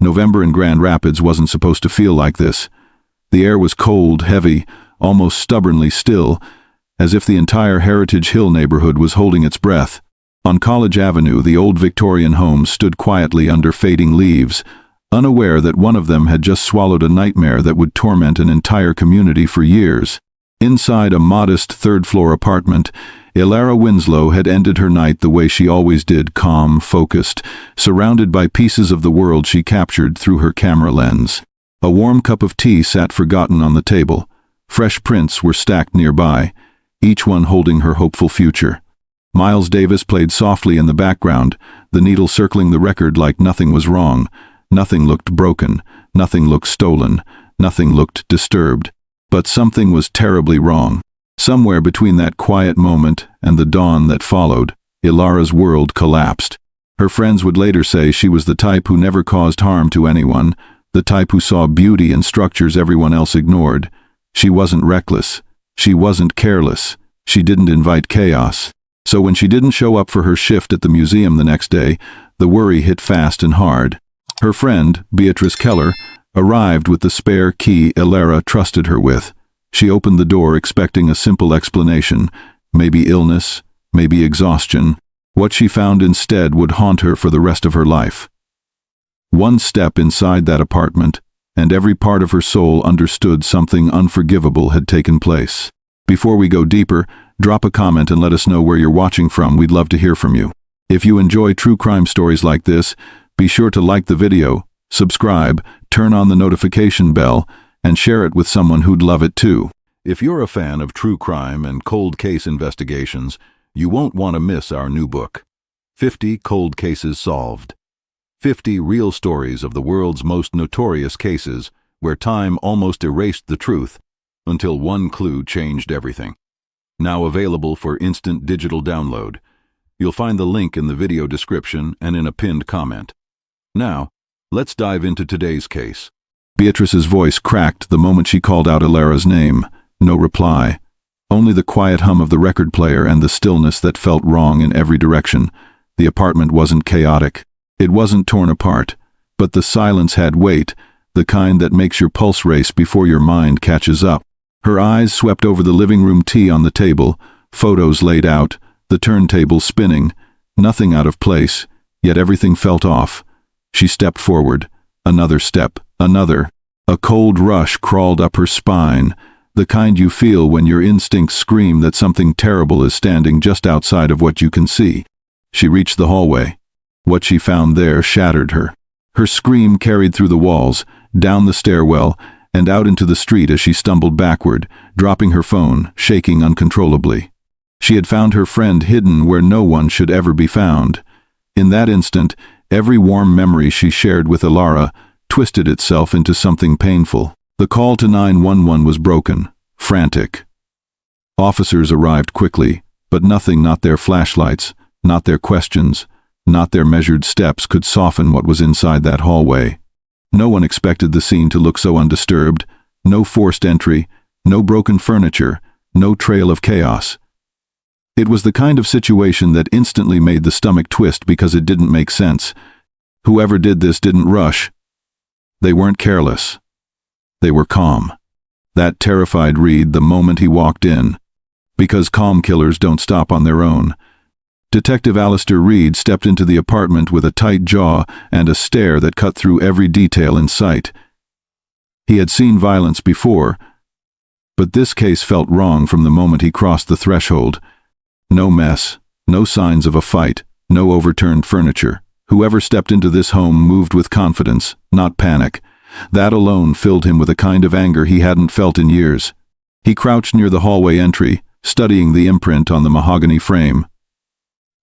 November in Grand Rapids wasn't supposed to feel like this. The air was cold, heavy, almost stubbornly still, as if the entire Heritage Hill neighborhood was holding its breath. On College Avenue, the old Victorian homes stood quietly under fading leaves, unaware that one of them had just swallowed a nightmare that would torment an entire community for years. Inside a modest third-floor apartment, Elara Winslow had ended her night the way she always did, calm, focused, surrounded by pieces of the world she captured through her camera lens. A warm cup of tea sat forgotten on the table. Fresh prints were stacked nearby, each one holding her hopeful future. Miles Davis played softly in the background, the needle circling the record like nothing was wrong. Nothing looked broken, nothing looked stolen, nothing looked disturbed. But something was terribly wrong. Somewhere between that quiet moment and the dawn that followed, Elara's world collapsed. Her friends would later say she was the type who never caused harm to anyone, the type who saw beauty in structures everyone else ignored. She wasn't reckless. She wasn't careless. She didn't invite chaos. So when she didn't show up for her shift at the museum the next day, the worry hit fast and hard. Her friend, Beatrice Keller, arrived with the spare key Elara trusted her with. She opened the door expecting a simple explanation, maybe illness, maybe exhaustion. What she found instead would haunt her for the rest of her life. One step inside that apartment, and every part of her soul understood something unforgivable had taken place. Before we go deeper, drop a comment and let us know where you're watching from. We'd love to hear from you. If you enjoy true crime stories like this, be sure to like the video, subscribe, turn on the notification bell, and share it with someone who'd love it too. If you're a fan of true crime and cold case investigations, you won't want to miss our new book, 50 Cold Cases Solved. 50 real stories of the world's most notorious cases where time almost erased the truth until one clue changed everything. Now available for instant digital download. You'll find the link in the video description and in a pinned comment. Now, let's dive into today's case. Beatrice's voice cracked the moment she called out Elara's name. No reply. Only the quiet hum of the record player and the stillness that felt wrong in every direction. The apartment wasn't chaotic. It wasn't torn apart. But the silence had weight, the kind that makes your pulse race before your mind catches up. Her eyes swept over the living room tea on the table, photos laid out, the turntable spinning. Nothing out of place, yet everything felt off. She stepped forward. Another step. Another. A cold rush crawled up her spine, the kind you feel when your instincts scream that something terrible is standing just outside of what you can see. She reached the hallway. What she found there shattered her. Her scream carried through the walls, down the stairwell, and out into the street as she stumbled backward, dropping her phone, shaking uncontrollably. She had found her friend hidden where no one should ever be found. In that instant, every warm memory she shared with Elara twisted itself into something painful. The call to 911 was broken, frantic. Officers arrived quickly, but nothing, not their flashlights, not their questions, not their measured steps could soften what was inside that hallway. No one expected the scene to look so undisturbed. No forced entry, no broken furniture, no trail of chaos. It was the kind of situation that instantly made the stomach twist because it didn't make sense. Whoever did this didn't rush. They weren't careless. They were calm. That terrified Reed the moment he walked in. Because calm killers don't stop on their own. Detective Alistair Reed stepped into the apartment with a tight jaw and a stare that cut through every detail in sight. He had seen violence before, but this case felt wrong from the moment he crossed the threshold. No mess, no signs of a fight, no overturned furniture. Whoever stepped into this home moved with confidence, not panic. That alone filled him with a kind of anger he hadn't felt in years. He crouched near the hallway entry, studying the imprint on the mahogany frame.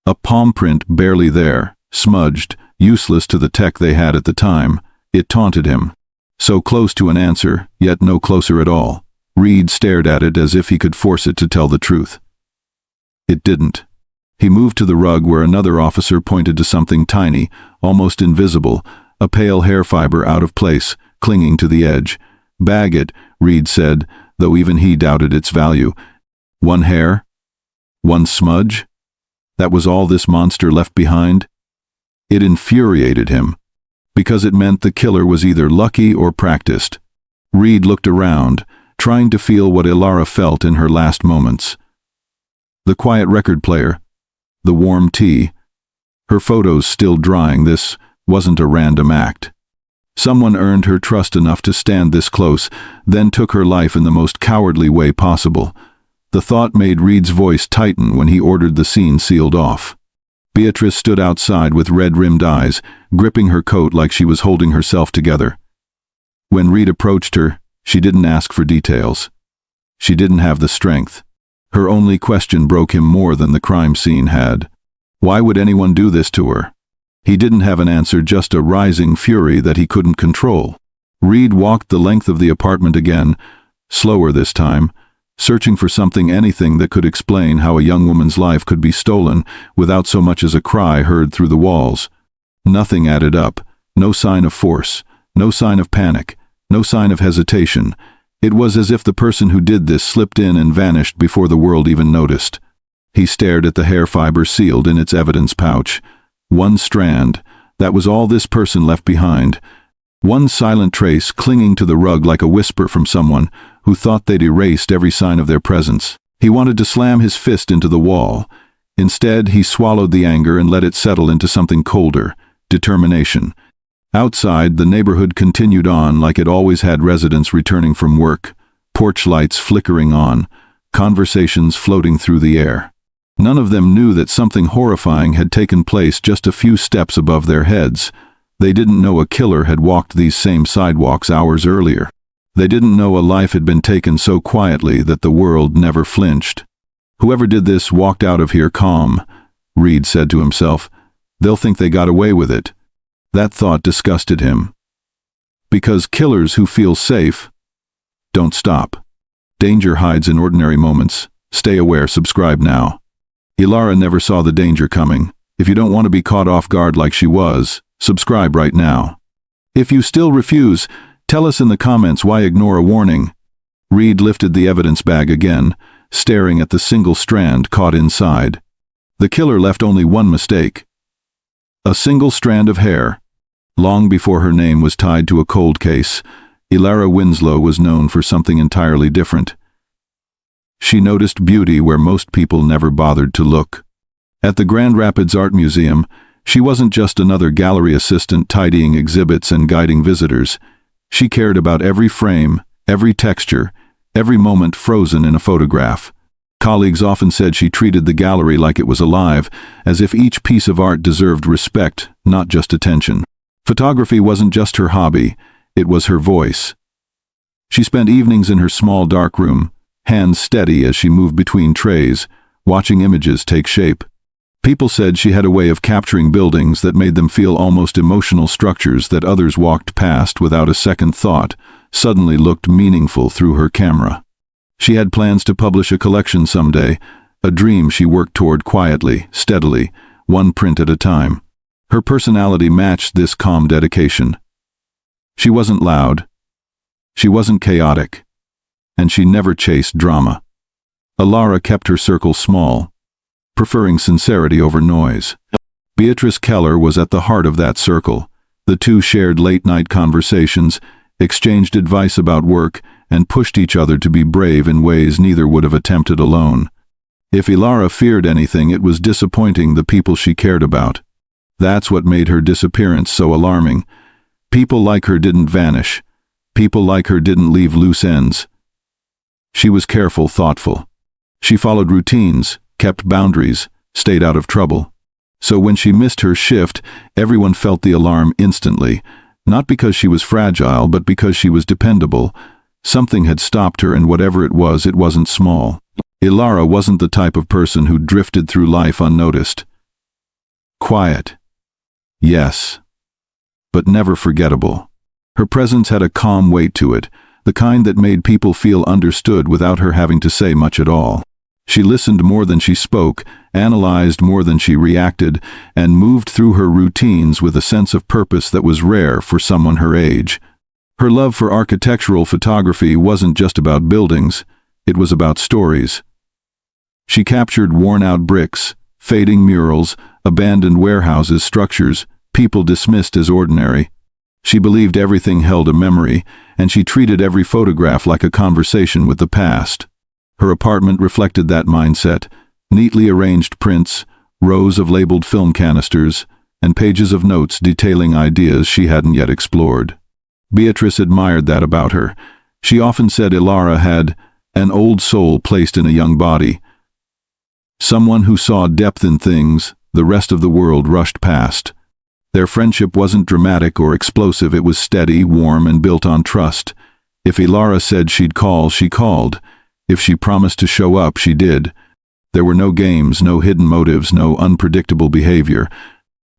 A palm print barely there, smudged, useless to the tech they had at the time. It taunted him. So close to an answer, yet no closer at all. Reed stared at it as if he could force it to tell the truth. It didn't. He moved to the rug where another officer pointed to something tiny, almost invisible, a pale hair fiber out of place, clinging to the edge. "Bag it," Reed said, though even he doubted its value. One hair? One smudge? That was all this monster left behind? It infuriated him. because it meant the killer was either lucky or practiced. Reed looked around, trying to feel what Elara felt in her last moments. The quiet record player, the warm tea, her photos still drying. This wasn't a random act. Someone earned her trust enough to stand this close, then took her life in the most cowardly way possible. The thought made Reed's voice tighten when he ordered the scene sealed off. Beatrice stood outside with red-rimmed eyes, gripping her coat like she was holding herself together. When Reed approached her, she didn't ask for details. She didn't have the strength. Her only question broke him more than the crime scene had. Why would anyone do this to her? He didn't have an answer, just a rising fury that he couldn't control. Reed walked the length of the apartment again, slower this time, searching for something, anything that could explain how a young woman's life could be stolen without so much as a cry heard through the walls. Nothing added up. No sign of force, no sign of panic, no sign of hesitation. It was as if the person who did this slipped in and vanished before the world even noticed. He stared at the hair fiber sealed in its evidence pouch. One strand, that was all this person left behind. One silent trace clinging to the rug like a whisper from someone who thought they'd erased every sign of their presence. He wanted to slam his fist into the wall. Instead, he swallowed the anger and let it settle into something colder, determination. Outside, the neighborhood continued on like it always had, residents returning from work, porch lights flickering on, conversations floating through the air. None of them knew that something horrifying had taken place just a few steps above their heads. They didn't know a killer had walked these same sidewalks hours earlier. They didn't know a life had been taken so quietly that the world never flinched. Whoever did this walked out of here calm, Reed said to himself. They'll think they got away with it. That thought disgusted him. Because killers who feel safe don't stop. Danger hides in ordinary moments. Stay aware. Subscribe now. Elara never saw the danger coming. If you don't want to be caught off guard like she was, subscribe right now. If you still refuse, tell us in the comments why. Ignore a warning. Reed lifted the evidence bag again, staring at the single strand caught inside. The killer left only one mistake. A single strand of hair. Long before her name was tied to a cold case, Elara Winslow was known for something entirely different. She noticed beauty where most people never bothered to look. At the Grand Rapids Art Museum, she wasn't just another gallery assistant tidying exhibits and guiding visitors. She cared about every frame, every texture, every moment frozen in a photograph. Colleagues often said she treated the gallery like it was alive, as if each piece of art deserved respect, not just attention. Photography wasn't just her hobby, it was her voice. She spent evenings in her small dark room, hands steady as she moved between trays, watching images take shape. People said she had a way of capturing buildings that made them feel almost emotional. Structures that others walked past without a second thought suddenly looked meaningful through her camera. She had plans to publish a collection someday, a dream she worked toward quietly, steadily, one print at a time. Her personality matched this calm dedication. She wasn't loud. She wasn't chaotic. And she never chased drama. Elara kept her circle small, preferring sincerity over noise. Beatrice Keller was at the heart of that circle. The two shared late-night conversations, exchanged advice about work, and pushed each other to be brave in ways neither would have attempted alone. If Elara feared anything, it was disappointing the people she cared about. That's what made her disappearance so alarming. People like her didn't vanish. People like her didn't leave loose ends. She was careful, thoughtful. She followed routines, kept boundaries, stayed out of trouble. So when she missed her shift, everyone felt the alarm instantly, not because she was fragile, but because she was dependable. Something had stopped her, and whatever it wasn't small. Elara wasn't the type of person who drifted through life unnoticed. Quiet. Yes. But never forgettable. Her presence had a calm weight to it, the kind that made people feel understood without her having to say much at all. She listened more than she spoke, analyzed more than she reacted, and moved through her routines with a sense of purpose that was rare for someone her age. Her love for architectural photography wasn't just about buildings, it was about stories. She captured worn-out bricks, fading murals, abandoned warehouses, structures people dismissed as ordinary. She believed everything held a memory, and she treated every photograph like a conversation with the past. Her apartment reflected that mindset: neatly arranged prints, rows of labeled film canisters, and pages of notes detailing ideas she hadn't yet explored. Beatrice admired that about her. She often said Elara had an old soul placed in a young body. Someone who saw depth in things the rest of the world rushed past. Their friendship wasn't dramatic or explosive, it was steady, warm, and built on trust. If Elara said she'd call, she called. If she promised to show up, she did. There were no games, no hidden motives, no unpredictable behavior.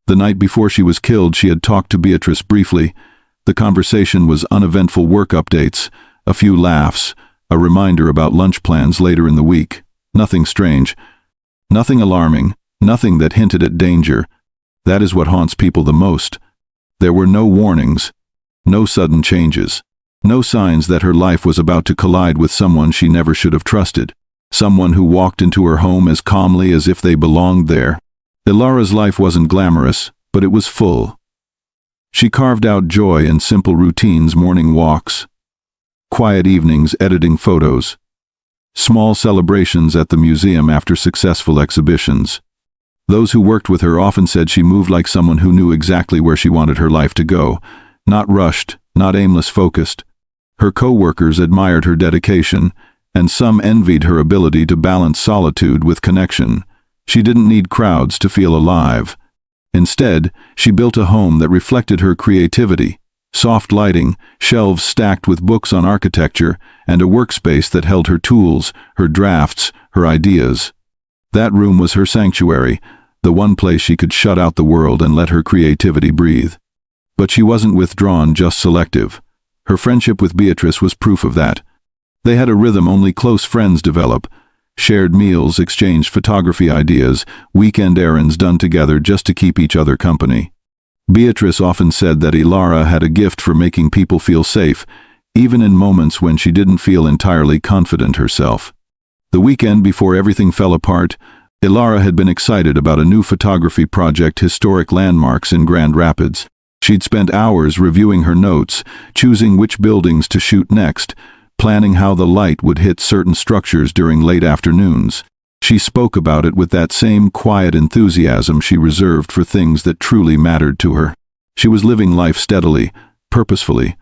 The night before she was killed, she had talked to Beatrice briefly. The conversation was uneventful work updates, a few laughs, a reminder about lunch plans later in the week. Nothing strange, nothing alarming, nothing that hinted at danger. That is what haunts people the most. There were no warnings, no sudden changes, no signs that her life was about to collide with someone she never should have trusted, someone who walked into her home as calmly as if they belonged there. Elara's life wasn't glamorous, but it was full. She carved out joy in simple routines: morning walks, quiet evenings editing photos, small celebrations at the museum after successful exhibitions. Those who worked with her often said she moved like someone who knew exactly where she wanted her life to go, not rushed, not aimless focused. Her co-workers admired her dedication, and some envied her ability to balance solitude with connection. She didn't need crowds to feel alive. Instead, she built a home that reflected her creativity: soft lighting, shelves stacked with books on architecture, and a workspace that held her tools, her drafts, her ideas. That room was her sanctuary, the one place she could shut out the world and let her creativity breathe. But she wasn't withdrawn, just selective. Her friendship with Beatrice was proof of that. They had a rhythm only close friends develop: shared meals, exchanged photography ideas, weekend errands done together just to keep each other company. Beatrice often said that Elara had a gift for making people feel safe, even in moments when she didn't feel entirely confident herself. The weekend before everything fell apart, Elara had been excited about a new photography project: historic landmarks in Grand Rapids. She'd spent hours reviewing her notes, choosing which buildings to shoot next, planning how the light would hit certain structures during late afternoons. She spoke about it with that same quiet enthusiasm she reserved for things that truly mattered to her. She was living life steadily, purposefully,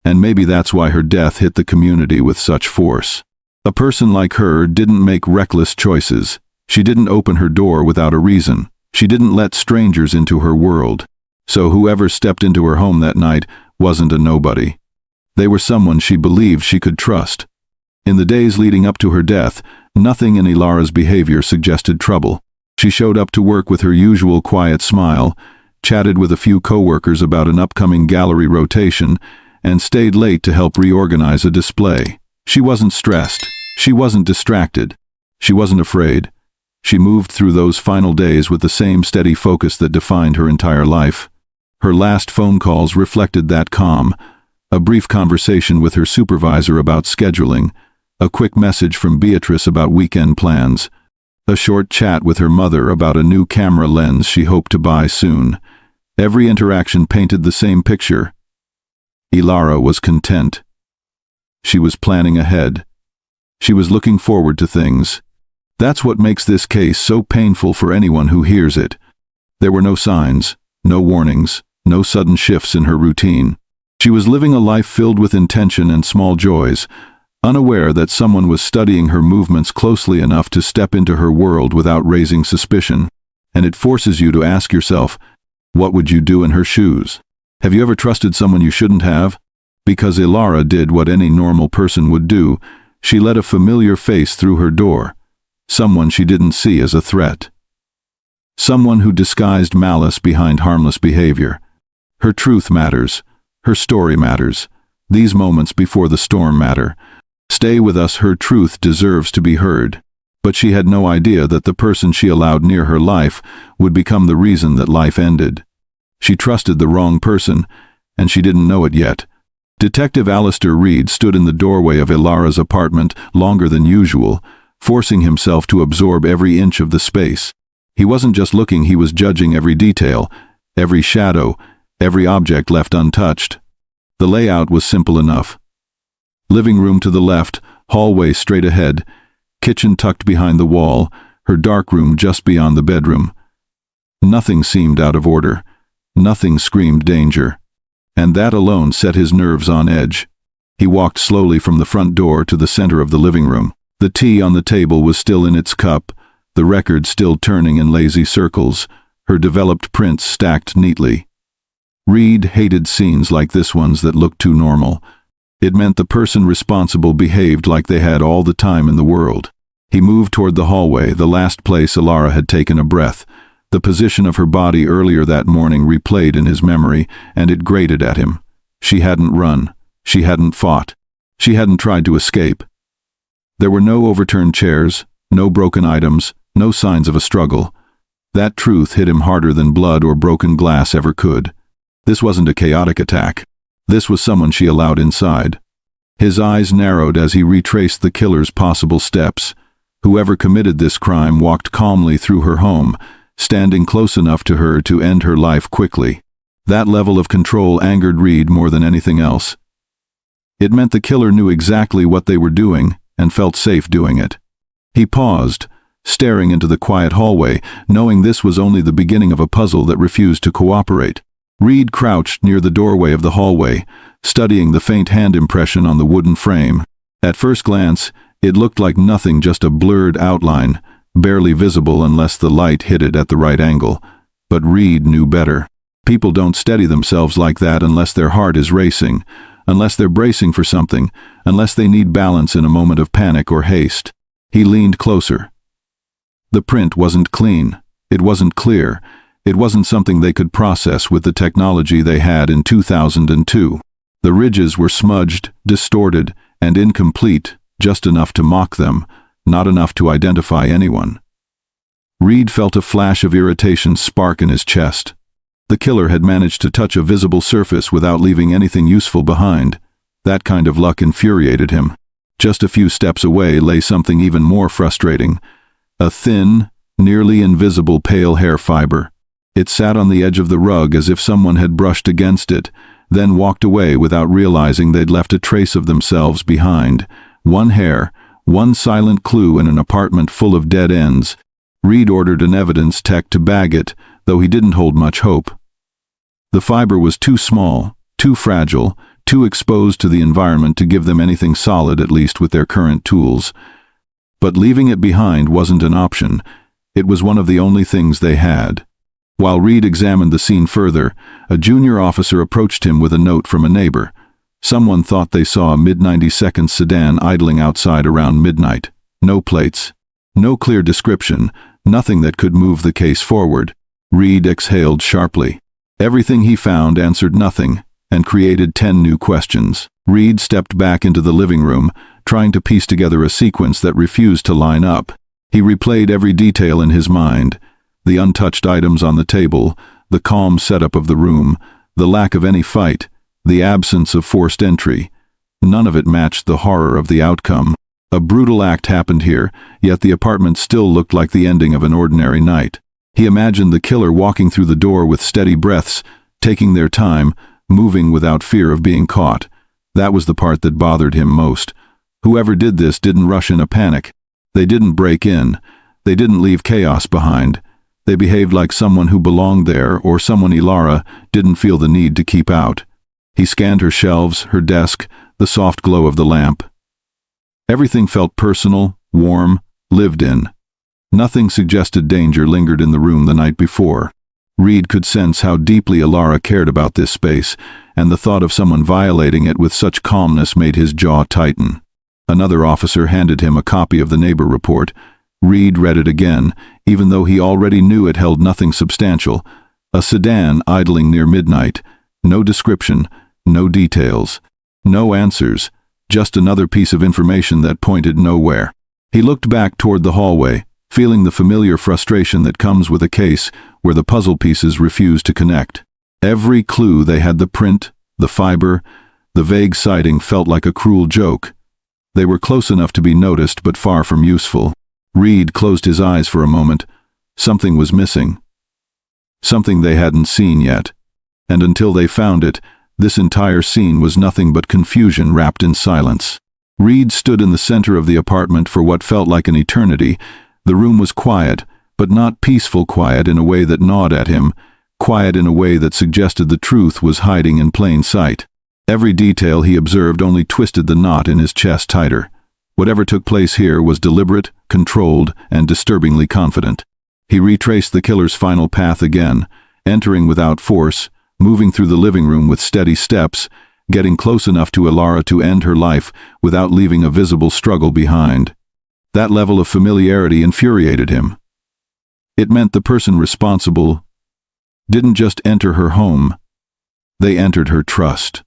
and maybe that's why her death hit the community with such force. A person like her didn't make reckless choices. She didn't open her door without a reason. She didn't let strangers into her world. So whoever stepped into her home that night wasn't a nobody. They were someone she believed she could trust. In the days leading up to her death, nothing in Elara's behavior suggested trouble. She showed up to work with her usual quiet smile, chatted with a few coworkers about an upcoming gallery rotation, and stayed late to help reorganize a display. She wasn't stressed. She wasn't distracted. She wasn't afraid. She moved through those final days with the same steady focus that defined her entire life. Her last phone calls reflected that calm: a brief conversation with her supervisor about scheduling, a quick message from Beatrice about weekend plans, a short chat with her mother about a new camera lens she hoped to buy soon. Every interaction painted the same picture. Elara was content. She was planning ahead. She was looking forward to things. That's what makes this case so painful for anyone who hears it. There were no signs, no warnings, no sudden shifts in her routine. She was living a life filled with intention and small joys, unaware that someone was studying her movements closely enough to step into her world without raising suspicion. And it forces you to ask yourself, what would you do in her shoes? Have you ever trusted someone you shouldn't have? Because Elara did what any normal person would do. She let a familiar face through her door. Someone she didn't see as a threat. Someone who disguised malice behind harmless behavior. Her truth matters. Her story matters. These moments before the storm matter. Stay with us, her truth deserves to be heard. But she had no idea that the person she allowed near her life would become the reason that life ended. She trusted the wrong person, and she didn't know it yet. Detective Alistair Reed stood in the doorway of Elara's apartment longer than usual, forcing himself to absorb every inch of the space. He wasn't just looking, he was judging every detail, every shadow, every object left untouched. The layout was simple enough. Living room to the left, hallway straight ahead, kitchen tucked behind the wall, her dark room just beyond the bedroom. Nothing seemed out of order. Nothing screamed danger. And that alone set his nerves on edge. He walked slowly from the front door to the center of the living room. The tea on the table was still in its cup, the record still turning in lazy circles, her developed prints stacked neatly. Reed hated scenes like this ones that looked too normal. It meant the person responsible behaved like they had all the time in the world. He moved toward the hallway, the last place Elara had taken a breath. The position of her body earlier that morning replayed in his memory, and it grated at him. She hadn't run. She hadn't fought. She hadn't tried to escape. There were no overturned chairs, no broken items, no signs of a struggle. That truth hit him harder than blood or broken glass ever could. This wasn't a chaotic attack. This was someone she allowed inside. His eyes narrowed as he retraced the killer's possible steps. Whoever committed this crime walked calmly through her home, standing close enough to her to end her life quickly. That level of control angered Reed more than anything else. It meant the killer knew exactly what they were doing and felt safe doing it. He paused, staring into the quiet hallway, knowing this was only the beginning of a puzzle that refused to cooperate. Reed crouched near the doorway of the hallway, studying the faint hand impression on the wooden frame. At first glance, it looked like nothing, just a blurred outline, barely visible unless the light hit it at the right angle. But Reed knew better. People don't steady themselves like that unless their heart is racing, unless they're bracing for something, unless they need balance in a moment of panic or haste. He leaned closer. The print wasn't clean. It wasn't clear. It wasn't something they could process with the technology they had in 2002. The ridges were smudged, distorted, and incomplete, just enough to mock them, not enough to identify anyone. Reed felt a flash of irritation spark in his chest. The killer had managed to touch a visible surface without leaving anything useful behind. That kind of luck infuriated him. Just a few steps away lay something even more frustrating. A thin, nearly invisible pale hair fiber. It sat on the edge of the rug as if someone had brushed against it, then walked away without realizing they'd left a trace of themselves behind. One hair, one silent clue in an apartment full of dead ends. Reed ordered an evidence tech to bag it, though he didn't hold much hope. The fiber was too small, too fragile, too exposed to the environment to give them anything solid, at least with their current tools. But leaving it behind wasn't an option. It was one of the only things they had. While Reed examined the scene further, a junior officer approached him with a note from a neighbor. Someone thought they saw a mid-92nd sedan idling outside around midnight. No plates. No clear description. Nothing that could move the case forward. Reed exhaled sharply. Everything he found answered nothing, and created 10 new questions. Reed stepped back into the living room, trying to piece together a sequence that refused to line up. He replayed every detail in his mind. The untouched items on the table, the calm setup of the room, the lack of any fight, the absence of forced entry. None of it matched the horror of the outcome. A brutal act happened here, yet the apartment still looked like the ending of an ordinary night. He imagined the killer walking through the door with steady breaths, taking their time, moving without fear of being caught. That was the part that bothered him most. Whoever did this didn't rush in a panic. They didn't break in. They didn't leave chaos behind. They behaved like someone who belonged there, or someone Elara didn't feel the need to keep out. He scanned her shelves, her desk, the soft glow of the lamp. Everything felt personal, warm, lived in. Nothing suggested danger lingered in the room the night before. Reed could sense how deeply Elara cared about this space, and the thought of someone violating it with such calmness made his jaw tighten. Another officer handed him a copy of the neighbor report. Reed read it again, even though he already knew it held nothing substantial. A sedan idling near midnight. No description, no details, no answers, just another piece of information that pointed nowhere. He looked back toward the hallway, feeling the familiar frustration that comes with a case where the puzzle pieces refuse to connect. Every clue they had, the print, the fiber, the vague sighting, felt like a cruel joke. They were close enough to be noticed, but far from useful. Reed closed his eyes for a moment. Something was missing. Something they hadn't seen yet. and until they found it, this entire scene was nothing but confusion wrapped in silence. Reed stood in the center of the apartment for what felt like an eternity. The room was quiet, but not peaceful quiet in a way that gnawed at him, quiet in a way that suggested the truth was hiding in plain sight. Every detail he observed only twisted the knot in his chest tighter. Whatever took place here was deliberate, controlled, and disturbingly confident. He retraced the killer's final path again, entering without force, moving through the living room with steady steps, getting close enough to Elara to end her life without leaving a visible struggle behind. That level of familiarity infuriated him. It meant the person responsible didn't just enter her home, they entered her trust.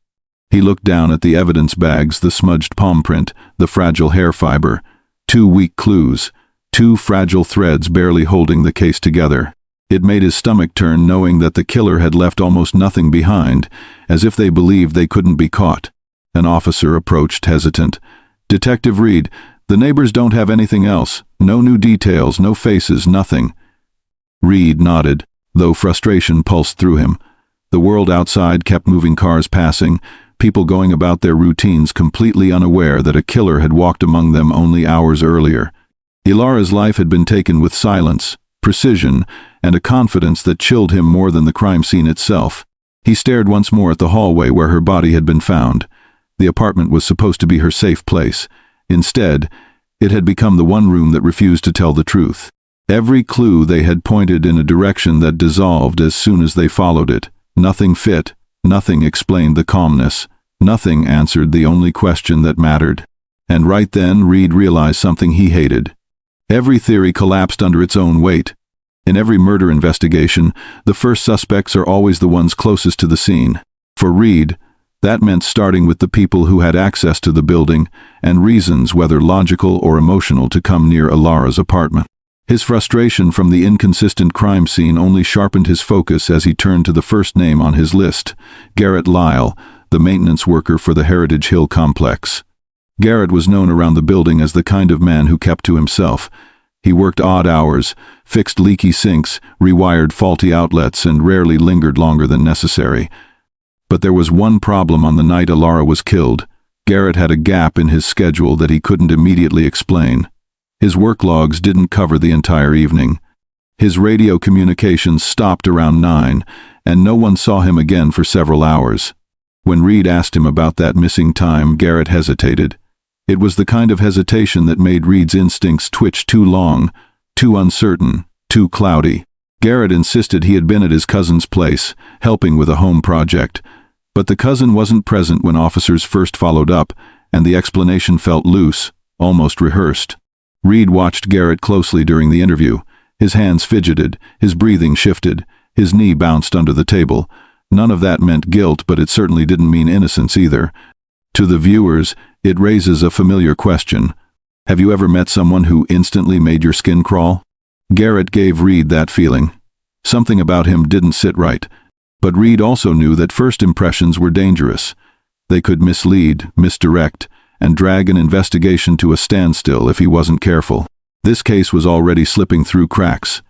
He looked down at the evidence bags, the smudged palm print, the fragile hair fiber, 2 weak clues, 2 fragile threads barely holding the case together. It made his stomach turn knowing that the killer had left almost nothing behind, as if they believed they couldn't be caught. An officer approached, hesitant. "Detective Reed, the neighbors don't have anything else. No new details, no faces, nothing." Reed nodded, though frustration pulsed through him. The world outside kept moving, cars passing, people going about their routines completely unaware that a killer had walked among them only hours earlier. Elara's life had been taken with silence, precision, and a confidence that chilled him more than the crime scene itself. He stared once more at the hallway where her body had been found. The apartment was supposed to be her safe place. Instead, it had become the one room that refused to tell the truth. Every clue they had pointed in a direction that dissolved as soon as they followed it. Nothing fit, nothing explained the calmness, nothing answered the only question that mattered. And right then Reed realized something he hated. Every theory collapsed under its own weight. In every murder investigation, the first suspects are always the ones closest to the scene. For Reed, that meant starting with the people who had access to the building and reasons, whether logical or emotional, to come near Elara's apartment. His frustration from the inconsistent crime scene only sharpened his focus as he turned to the first name on his list, Garrett Lyle, the maintenance worker for the Heritage Hill complex. Garrett was known around the building as the kind of man who kept to himself. He worked odd hours, fixed leaky sinks, rewired faulty outlets, and rarely lingered longer than necessary. But there was one problem on the night Elara was killed. Garrett had a gap in his schedule that he couldn't immediately explain. His work logs didn't cover the entire evening. His radio communications stopped around 9, and no one saw him again for several hours. When Reed asked him about that missing time, Garrett hesitated. It was the kind of hesitation that made Reed's instincts twitch too long, too uncertain, too cloudy. Garrett insisted he had been at his cousin's place, helping with a home project. But the cousin wasn't present when officers first followed up, and the explanation felt loose, almost rehearsed. Reed watched Garrett closely during the interview. His hands fidgeted, his breathing shifted, his knee bounced under the table. None of that meant guilt, but it certainly didn't mean innocence either. To the viewers, it raises a familiar question. Have you ever met someone who instantly made your skin crawl? Garrett gave Reed that feeling. Something about him didn't sit right. But Reed also knew that first impressions were dangerous. They could mislead, misdirect, and drag an investigation to a standstill if he wasn't careful. This case was already slipping through cracks.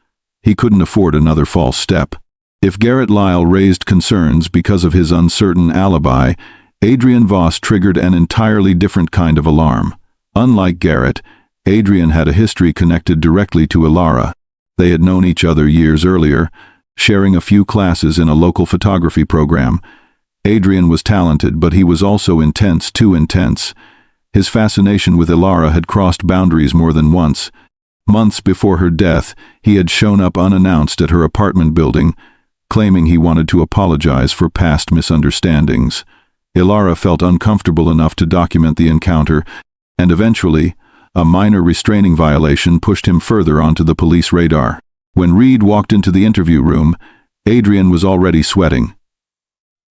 He couldn't afford another false step. If Garrett Lyle raised concerns because of his uncertain alibi, Adrian Voss triggered an entirely different kind of alarm. Unlike Garrett, Adrian had a history connected directly to Elara. They had known each other years earlier, sharing a few classes in a local photography program. Adrian was talented, but he was also intense, too intense. His fascination with Elara had crossed boundaries more than once. Months before her death, he had shown up unannounced at her apartment building, claiming he wanted to apologize for past misunderstandings. Elara felt uncomfortable enough to document the encounter, and eventually, a minor restraining violation pushed him further onto the police radar. When Reed walked into the interview room, Adrian was already sweating.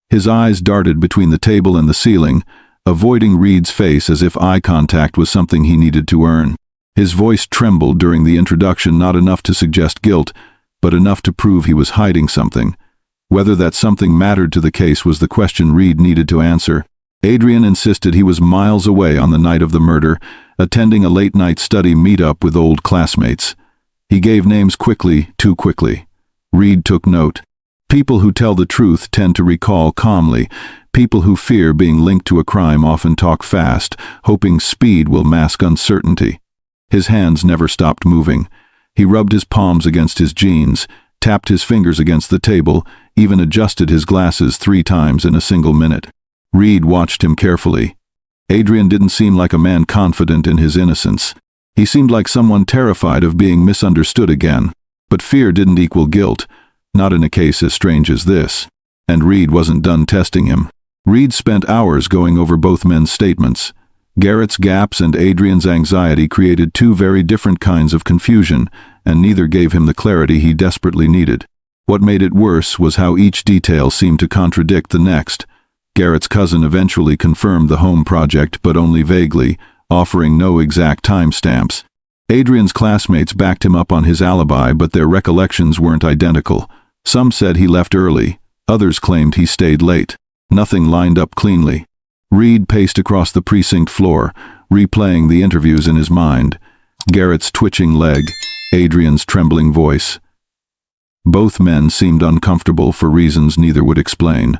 His eyes darted between the table and the ceiling, avoiding Reed's face as if eye contact was something he needed to earn. His voice trembled during the introduction, not enough to suggest guilt, but enough to prove he was hiding something. Whether that something mattered to the case was the question Reed needed to answer. Adrian insisted he was miles away on the night of the murder, attending a late-night study meet-up with old classmates. He gave names quickly, too quickly. Reed took note. People who tell the truth tend to recall calmly. People who fear being linked to a crime often talk fast, hoping speed will mask uncertainty. His hands never stopped moving. He rubbed his palms against his jeans, tapped his fingers against the table, even adjusted his glasses 3 times in a single minute. Reed watched him carefully. Adrian didn't seem like a man confident in his innocence. He seemed like someone terrified of being misunderstood again. But fear didn't equal guilt, not in a case as strange as this. And Reed wasn't done testing him. Reed spent hours going over both men's statements. Garrett's gaps and Adrian's anxiety created 2 very different kinds of confusion, and neither gave him the clarity he desperately needed. What made it worse was how each detail seemed to contradict the next. Garrett's cousin eventually confirmed the home project, but only vaguely, offering no exact timestamps. Adrian's classmates backed him up on his alibi, but their recollections weren't identical. Some said he left early, others claimed he stayed late. Nothing lined up cleanly. Reed paced across the precinct floor, replaying the interviews in his mind. Garrett's twitching leg, Adrian's trembling voice. Both men seemed uncomfortable for reasons neither would explain.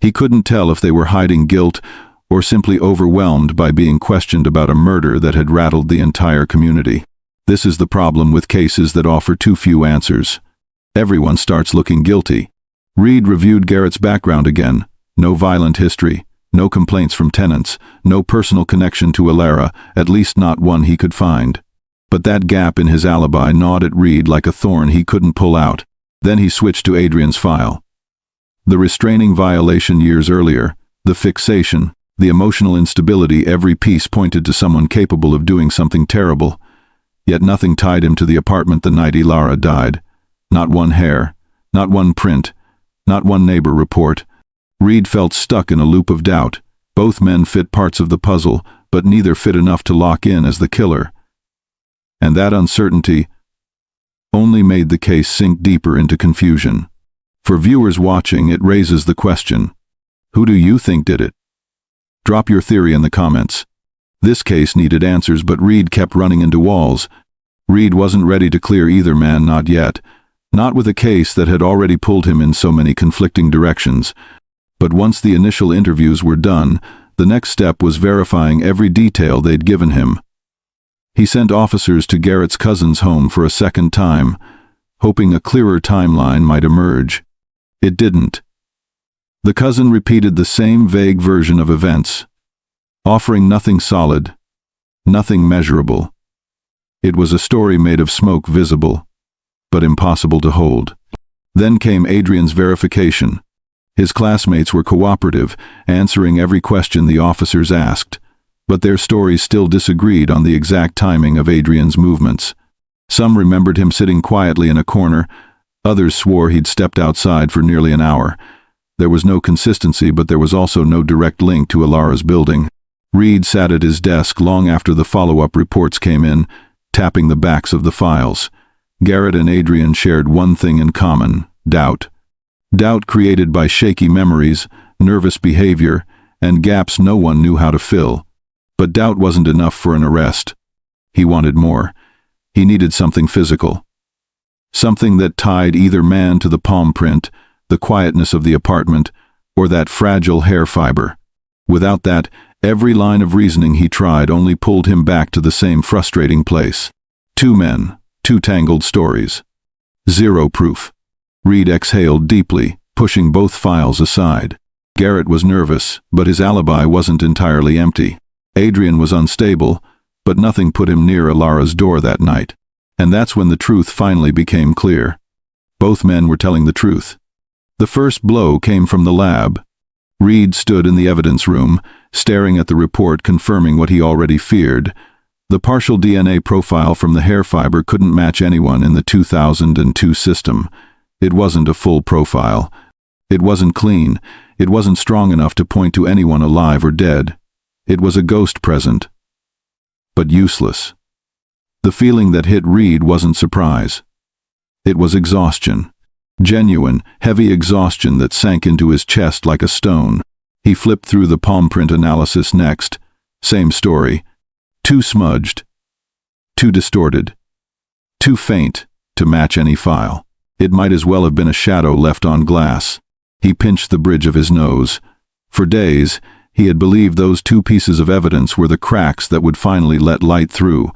He couldn't tell if they were hiding guilt or simply overwhelmed by being questioned about a murder that had rattled the entire community. This is the problem with cases that offer too few answers. Everyone starts looking guilty. Reed reviewed Garrett's background again. No violent history, no complaints from tenants, no personal connection to Elara, at least not one he could find. But that gap in his alibi gnawed at Reed like a thorn he couldn't pull out. Then he switched to Adrian's file. The restraining violation years earlier, the fixation, the emotional instability, every piece pointed to someone capable of doing something terrible. Yet nothing tied him to the apartment the night Elara died. Not one hair, not one print, not one neighbor report. Reed felt stuck in a loop of doubt. Both men fit parts of the puzzle, but neither fit enough to lock in as the killer. And that uncertainty only made the case sink deeper into confusion. For viewers watching, it raises the question, who do you think did it? Drop your theory in the comments. This case needed answers, but Reed kept running into walls. Reed wasn't ready to clear either man, not yet. Not with a case that had already pulled him in so many conflicting directions. But once the initial interviews were done, the next step was verifying every detail they'd given him. He sent officers to Garrett's cousin's home for a second time, hoping a clearer timeline might emerge. It didn't. The cousin repeated the same vague version of events, offering nothing solid, nothing measurable. It was a story made of smoke visible, but impossible to hold. Then came Adrian's verification. His classmates were cooperative, answering every question the officers asked, but their stories still disagreed on the exact timing of Adrian's movements. Some remembered him sitting quietly in a corner, others swore he'd stepped outside for nearly an hour. There was no consistency, but there was also no direct link to Elara's building. Reed sat at his desk long after the follow-up reports came in, tapping the backs of the files. Garrett and Adrian shared one thing in common: doubt. Doubt created by shaky memories, nervous behavior, and gaps no one knew how to fill. But doubt wasn't enough for an arrest. He wanted more. He needed something physical. Something that tied either man to the palm print, the quietness of the apartment, or that fragile hair fiber. Without that, every line of reasoning he tried only pulled him back to the same frustrating place. 2 men, 2 tangled stories. 0 proof. Reed exhaled deeply, pushing both files aside. Garrett was nervous, but his alibi wasn't entirely empty. Adrian was unstable, but nothing put him near Elara's door that night. And that's when the truth finally became clear. Both men were telling the truth. The first blow came from the lab. Reed stood in the evidence room, staring at the report confirming what he already feared. The partial DNA profile from the hair fiber couldn't match anyone in the 2002 system. It wasn't a full profile. It wasn't clean. It wasn't strong enough to point to anyone alive or dead. It was a ghost present, but useless. The feeling that hit Reed wasn't surprise. It was exhaustion. Genuine, heavy exhaustion that sank into his chest like a stone. He flipped through the palm print analysis next. Same story. Too smudged. Too distorted. Too faint to match any file. It might as well have been a shadow left on glass. He pinched the bridge of his nose. For days, he had believed those two pieces of evidence were the cracks that would finally let light through.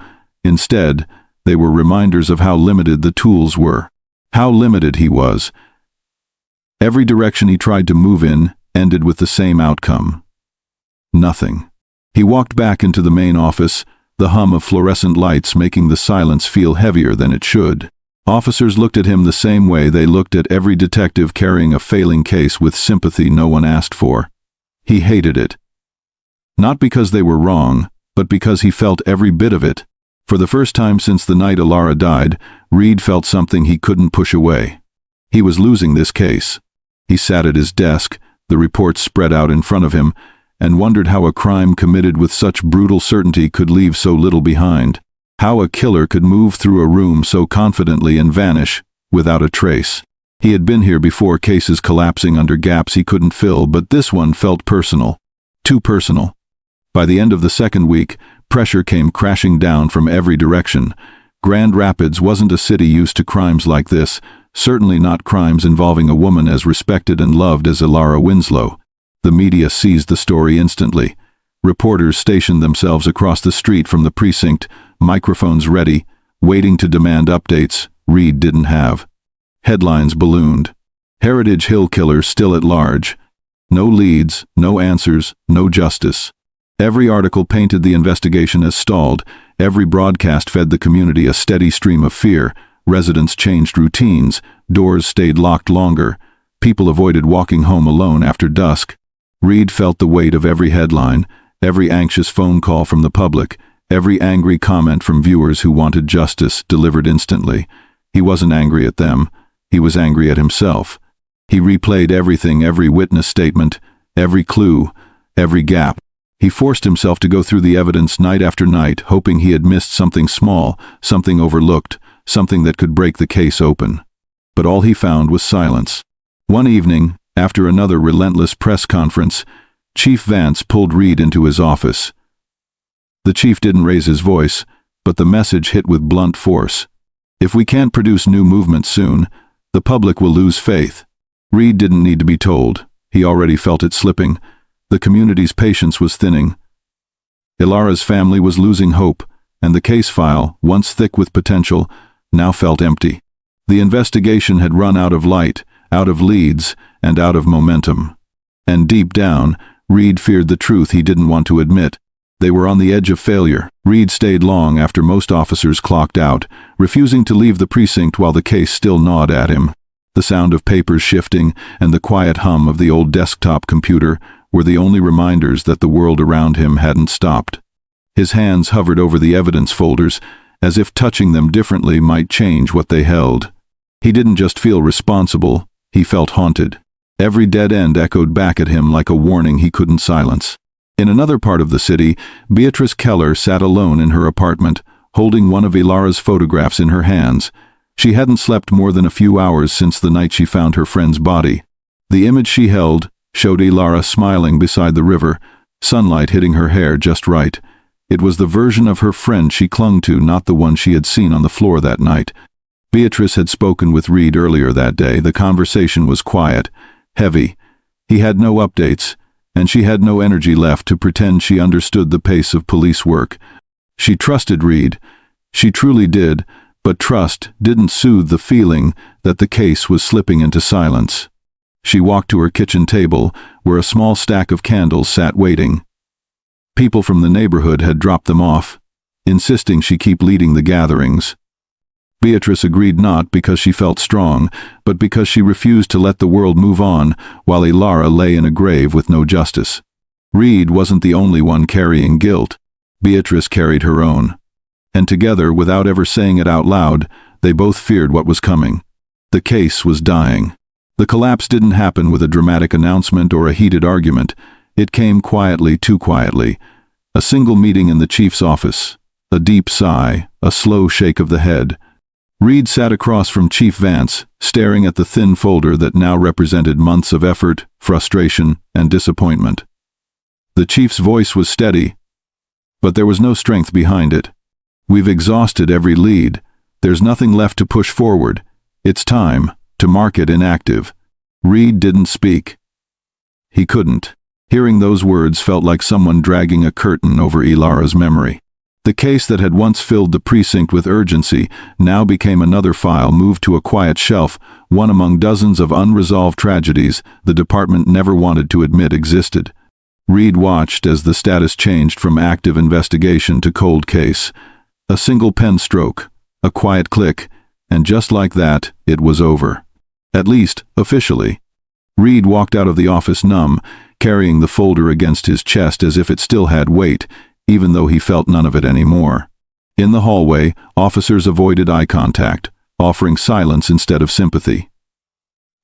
Instead, they were reminders of how limited the tools were. How limited he was. Every direction he tried to move in ended with the same outcome. Nothing. He walked back into the main office, the hum of fluorescent lights making the silence feel heavier than it should. Officers looked at him the same way they looked at every detective carrying a failing case with sympathy no one asked for. He hated it. Not because they were wrong, but because he felt every bit of it. For the first time since the night Elara died, Reed felt something he couldn't push away. He was losing this case. He sat at his desk, the reports spread out in front of him, and wondered how a crime committed with such brutal certainty could leave so little behind. How a killer could move through a room so confidently and vanish, without a trace. He had been here before, cases collapsing under gaps he couldn't fill, but this one felt personal. Too personal. By the end of the second week, pressure came crashing down from every direction. Grand Rapids wasn't a city used to crimes like this, certainly not crimes involving a woman as respected and loved as Elara Winslow. The media seized the story instantly. Reporters stationed themselves across the street from the precinct, microphones ready, waiting to demand updates Reed didn't have. Headlines ballooned. Heritage Hill killer still at large. No leads, no answers, no justice. Every article painted the investigation as stalled. Every broadcast fed the community a steady stream of fear. Residents changed routines. Doors stayed locked longer. People avoided walking home alone after dusk. Reed felt the weight of every headline, every anxious phone call from the public, every angry comment from viewers who wanted justice delivered instantly. He wasn't angry at them. He was angry at himself. He replayed everything, every witness statement, every clue, every gap. He forced himself to go through the evidence night after night, hoping he had missed something small, something overlooked, something that could break the case open. But all he found was silence. One evening, after another relentless press conference, Chief Vance pulled Reed into his office. The chief didn't raise his voice, but the message hit with blunt force. If we can't produce new movement soon, the public will lose faith. Reed didn't need to be told. He already felt it slipping. The community's patience was thinning. Elara's family was losing hope, and the case file, once thick with potential, now felt empty. The investigation had run out of light, out of leads, and out of momentum. And deep down, Reed feared the truth he didn't want to admit. They were on the edge of failure. Reed stayed long after most officers clocked out, refusing to leave the precinct while the case still gnawed at him. The sound of papers shifting and the quiet hum of the old desktop computer were the only reminders that the world around him hadn't stopped. His hands hovered over the evidence folders, as if touching them differently might change what they held. He didn't just feel responsible, he felt haunted. Every dead end echoed back at him like a warning he couldn't silence. In another part of the city, Beatrice Keller sat alone in her apartment, holding one of Elara's photographs in her hands. She hadn't slept more than a few hours since the night she found her friend's body. The image she held showed Elara smiling beside the river, sunlight hitting her hair just right. It was the version of her friend she clung to, not the one she had seen on the floor that night. Beatrice had spoken with Reed earlier that day. The conversation was quiet, heavy. He had no updates, and she had no energy left to pretend she understood the pace of police work. She trusted Reed. She truly did, but trust didn't soothe the feeling that the case was slipping into silence. She walked to her kitchen table, where a small stack of candles sat waiting. People from the neighborhood had dropped them off, insisting she keep leading the gatherings. Beatrice agreed, not because she felt strong, but because she refused to let the world move on while Elara lay in a grave with no justice. Reed wasn't the only one carrying guilt. Beatrice carried her own. And together, without ever saying it out loud, they both feared what was coming. The case was dying. The collapse didn't happen with a dramatic announcement or a heated argument. It came quietly, too quietly. A single meeting in the chief's office. A deep sigh, a slow shake of the head. Reed sat across from Chief Vance, staring at the thin folder that now represented months of effort, frustration, and disappointment. The chief's voice was steady, but there was no strength behind it. We've exhausted every lead. There's nothing left to push forward. It's time. to mark it inactive. Reed didn't speak. He couldn't. Hearing those words felt like someone dragging a curtain over Elara's memory. The case that had once filled the precinct with urgency now became another file moved to a quiet shelf, one among dozens of unresolved tragedies the department never wanted to admit existed. Reed watched as the status changed from active investigation to cold case. A single pen stroke, a quiet click, and just like that, it was over. At least, officially. Reed walked out of the office numb, carrying the folder against his chest as if it still had weight, even though he felt none of it anymore. In the hallway, officers avoided eye contact, offering silence instead of sympathy.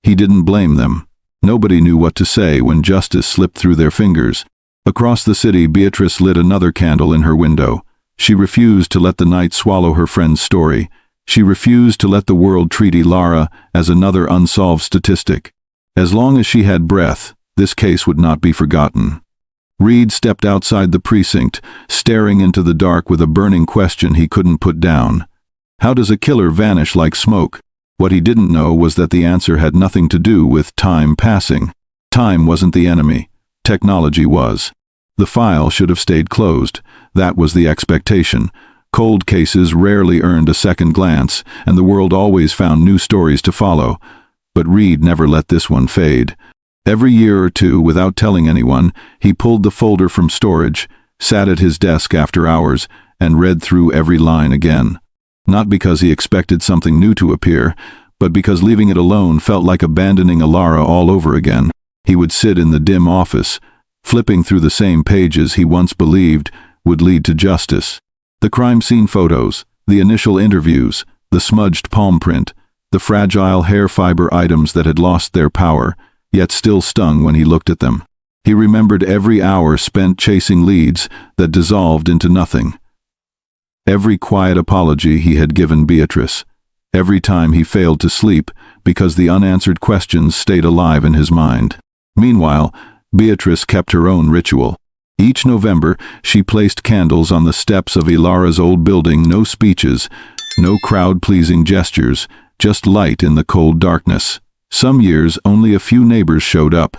He didn't blame them. Nobody knew what to say when justice slipped through their fingers. Across the city, Beatrice lit another candle in her window. She refused to let the night swallow her friend's story. She refused to let the world treat Elara as another unsolved statistic. As long as she had breath, this case would not be forgotten. Reed stepped outside the precinct, staring into the dark with a burning question he couldn't put down. How does a killer vanish like smoke? What he didn't know was that the answer had nothing to do with time passing. Time wasn't the enemy. Technology was. The file should have stayed closed. That was the expectation. Cold cases rarely earned a second glance, and the world always found new stories to follow. But Reed never let this one fade. Every year or two, without telling anyone, he pulled the folder from storage, sat at his desk after hours, and read through every line again. Not because he expected something new to appear, but because leaving it alone felt like abandoning Elara all over again. He would sit in the dim office, flipping through the same pages he once believed would lead to justice. The crime scene photos, the initial interviews, the smudged palm print, the fragile hair fiber items that had lost their power, yet still stung when he looked at them. He remembered every hour spent chasing leads that dissolved into nothing. Every quiet apology he had given Beatrice. Every time he failed to sleep because the unanswered questions stayed alive in his mind. Meanwhile, Beatrice kept her own ritual. Each November, she placed candles on the steps of Elara's old building. No speeches, no crowd-pleasing gestures, just light in the cold darkness. Some years, only a few neighbors showed up.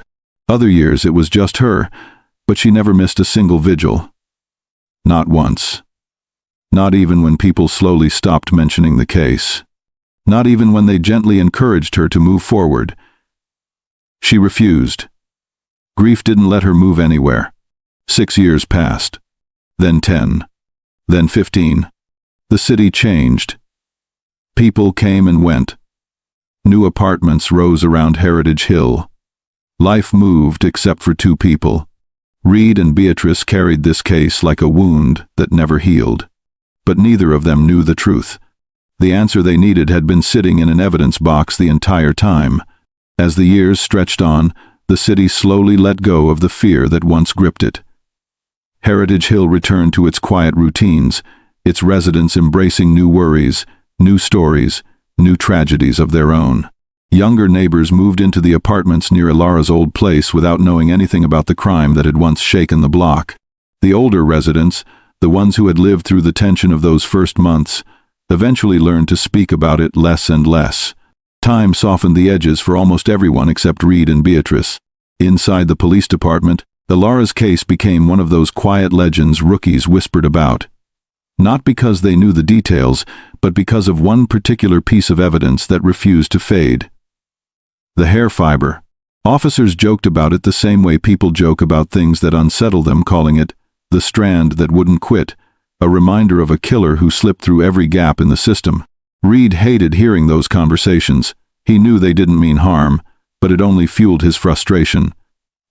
Other years, it was just her, but she never missed a single vigil. Not once. Not even when people slowly stopped mentioning the case. Not even when they gently encouraged her to move forward. She refused. Grief didn't let her move anywhere. 6 years passed. Then 10. Then 15. The city changed. People came and went. New apartments rose around Heritage Hill. Life moved except for 2 people. Reed and Beatrice carried this case like a wound that never healed. But neither of them knew the truth. The answer they needed had been sitting in an evidence box the entire time. As the years stretched on, the city slowly let go of the fear that once gripped it. Heritage Hill returned to its quiet routines, its residents embracing new worries, new stories, new tragedies of their own. Younger neighbors moved into the apartments near Elara's old place without knowing anything about the crime that had once shaken the block. The older residents, the ones who had lived through the tension of those first months, eventually learned to speak about it less and less. Time softened the edges for almost everyone except Reed and Beatrice. Inside the police department, Elara's case became one of those quiet legends rookies whispered about. Not because they knew the details, but because of one particular piece of evidence that refused to fade. The hair fiber. Officers joked about it the same way people joke about things that unsettle them, calling it the strand that wouldn't quit, a reminder of a killer who slipped through every gap in the system. Reed hated hearing those conversations. He knew they didn't mean harm, but it only fueled his frustration.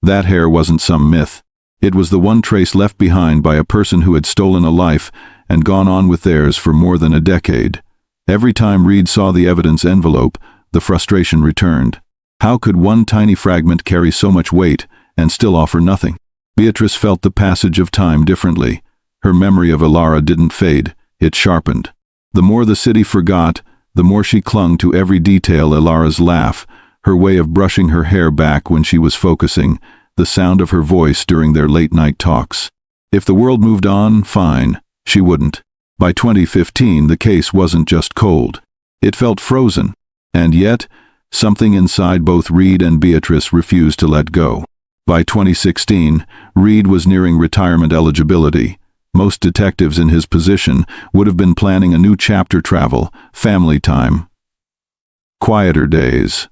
That hair wasn't some myth. It was the one trace left behind by a person who had stolen a life and gone on with theirs for more than a decade. Every time Reed saw the evidence envelope, the frustration returned. How could one tiny fragment carry so much weight and still offer nothing? Beatrice felt the passage of time differently. Her memory of Elara didn't fade, it sharpened. The more the city forgot, the more she clung to every detail: Elara's laugh, her way of brushing her hair back when she was focusing, the sound of her voice during their late-night talks. If the world moved on, fine. She wouldn't. By 2015, the case wasn't just cold. It felt frozen. And yet, Something inside both Reed and Beatrice refused to let go. By 2016, Reed was nearing retirement eligibility. Most detectives in his position would have been planning a new chapter: travel, family time, quieter days.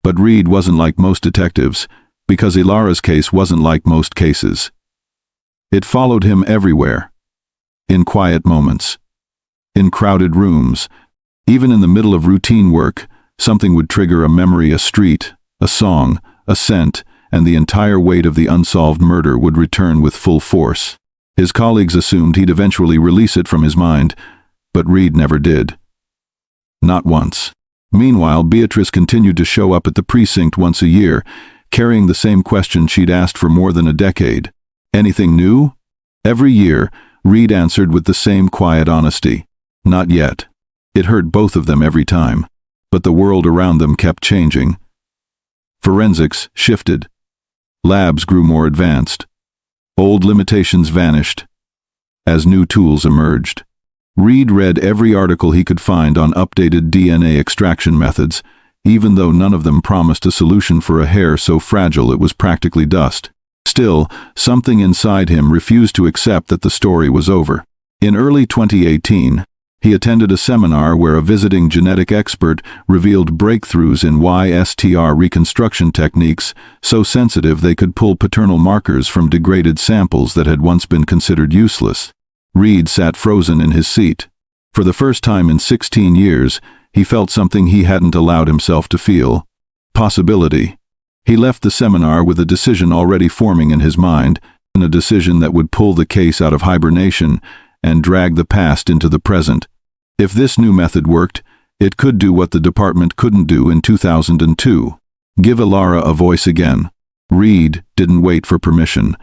But Reed wasn't like most detectives, because Elara's case wasn't like most cases. It followed him everywhere. In quiet moments. In crowded rooms. Even in the middle of routine work, something would trigger a memory: a street, a song, a scent, and the entire weight of the unsolved murder would return with full force. His colleagues assumed he'd eventually release it from his mind, but Reed never did. Not once. Meanwhile, Beatrice continued to show up at the precinct once a year, carrying the same question she'd asked for more than a decade. Anything new? Every year, Reed answered with the same quiet honesty. Not yet. It hurt both of them every time. But the world around them kept changing. Forensics shifted. Labs grew more advanced. Old limitations vanished. As new tools emerged. Reed read every article he could find on updated DNA extraction methods, even though none of them promised a solution for a hair so fragile it was practically dust. Still, something inside him refused to accept that the story was over. In early 2018, he attended a seminar where a visiting genetic expert revealed breakthroughs in YSTR reconstruction techniques so sensitive they could pull paternal markers from degraded samples that had once been considered useless. Reed sat frozen in his seat. For the first time in 16 years, he felt something he hadn't allowed himself to feel: possibility. He left the seminar with a decision already forming in his mind, and a decision that would pull the case out of hibernation and drag the past into the present. If this new method worked, it could do what the department couldn't do in 2002. Give Elara a voice again. Reed didn't wait for permission.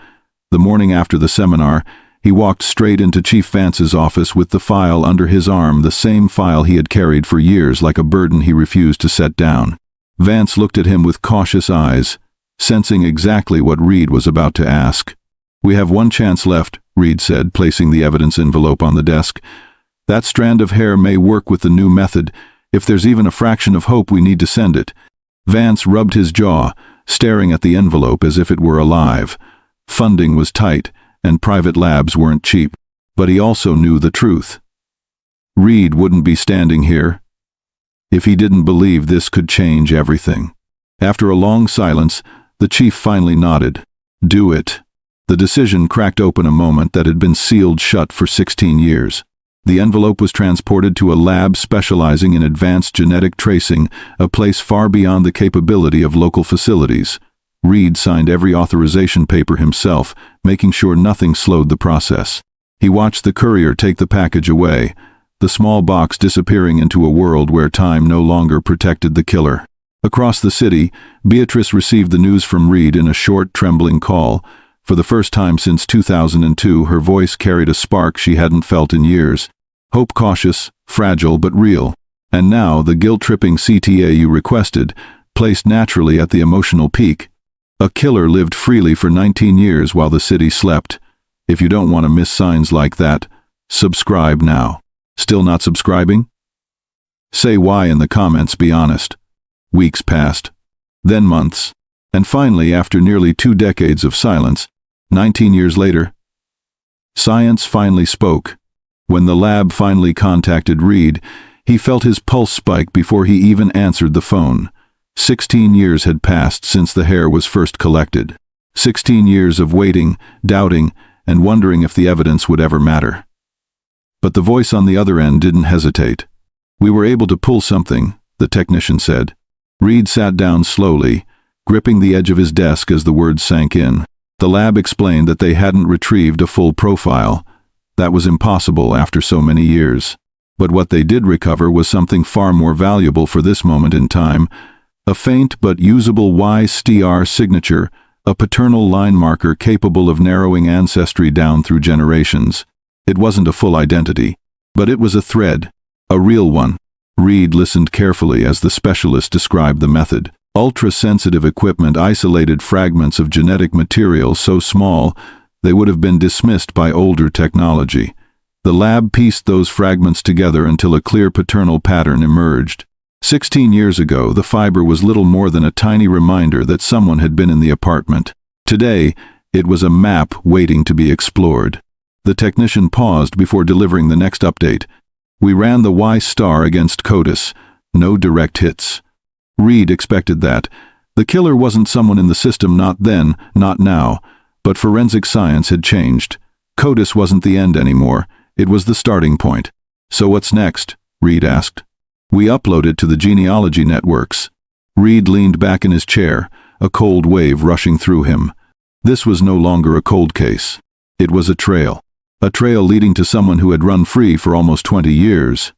The morning after the seminar, he walked straight into Chief Vance's office with the file under his arm, the same file he had carried for years like a burden he refused to set down. Vance looked at him with cautious eyes, sensing exactly what Reed was about to ask. "We have one chance left," Reed said, placing the evidence envelope on the desk. "That strand of hair may work with the new method. If there's even a fraction of hope, we need to send it." Vance rubbed his jaw, staring at the envelope as if it were alive. Funding was tight, and private labs weren't cheap. But he also knew the truth. Reed wouldn't be standing here if he didn't believe this could change everything. After a long silence, the chief finally nodded. "Do it." The decision cracked open a moment that had been sealed shut for 16 years. The envelope was transported to a lab specializing in advanced genetic tracing, a place far beyond the capability of local facilities. Reed signed every authorization paper himself, making sure nothing slowed the process. He watched the courier take the package away, the small box disappearing into a world where time no longer protected the killer. Across the city, Beatrice received the news from Reed in a short, trembling call. For the first time since 2002, her voice carried a spark she hadn't felt in years. Hope, cautious, fragile, but real. And now, the guilt-tripping CTA you requested, placed naturally at the emotional peak. A killer lived freely for 19 years while the city slept. If you don't want to miss signs like that, subscribe now. Still not subscribing? Say why in the comments, be honest. Weeks passed. Then months. And finally, after nearly 2 decades of silence, 19 years later, science finally spoke. When the lab finally contacted Reed, he felt his pulse spike before he even answered the phone. 16 years had passed since the hair was first collected. 16 years of waiting, doubting, and wondering if the evidence would ever matter. But the voice on the other end didn't hesitate. "We were able to pull something," the technician said. Reed sat down slowly, gripping the edge of his desk as the words sank in. The lab explained that they hadn't retrieved a full profile. That was impossible after so many years. But what they did recover was something far more valuable for this moment in time: a faint but usable YSTR signature, a paternal line marker capable of narrowing ancestry down through generations. It wasn't a full identity, but it was a thread, a real one. Reed listened carefully as the specialist described the method. Ultra-sensitive equipment isolated fragments of genetic material so small they would have been dismissed by older technology. The lab pieced those fragments together until a clear paternal pattern emerged. 16 years ago, the fiber was little more than a tiny reminder that someone had been in the apartment. Today, it was a map waiting to be explored. The technician paused before delivering the next update. We ran the Y star against CODIS. No direct hits. Reed expected that. The killer wasn't someone in the system, not then, not now. But forensic science had changed. CODIS wasn't the end anymore. It was the starting point. So what's next? Reed asked. We uploaded to the genealogy networks. Reed leaned back in his chair, a cold wave rushing through him. This was no longer a cold case. It was a trail. A trail leading to someone who had run free for almost 20 years.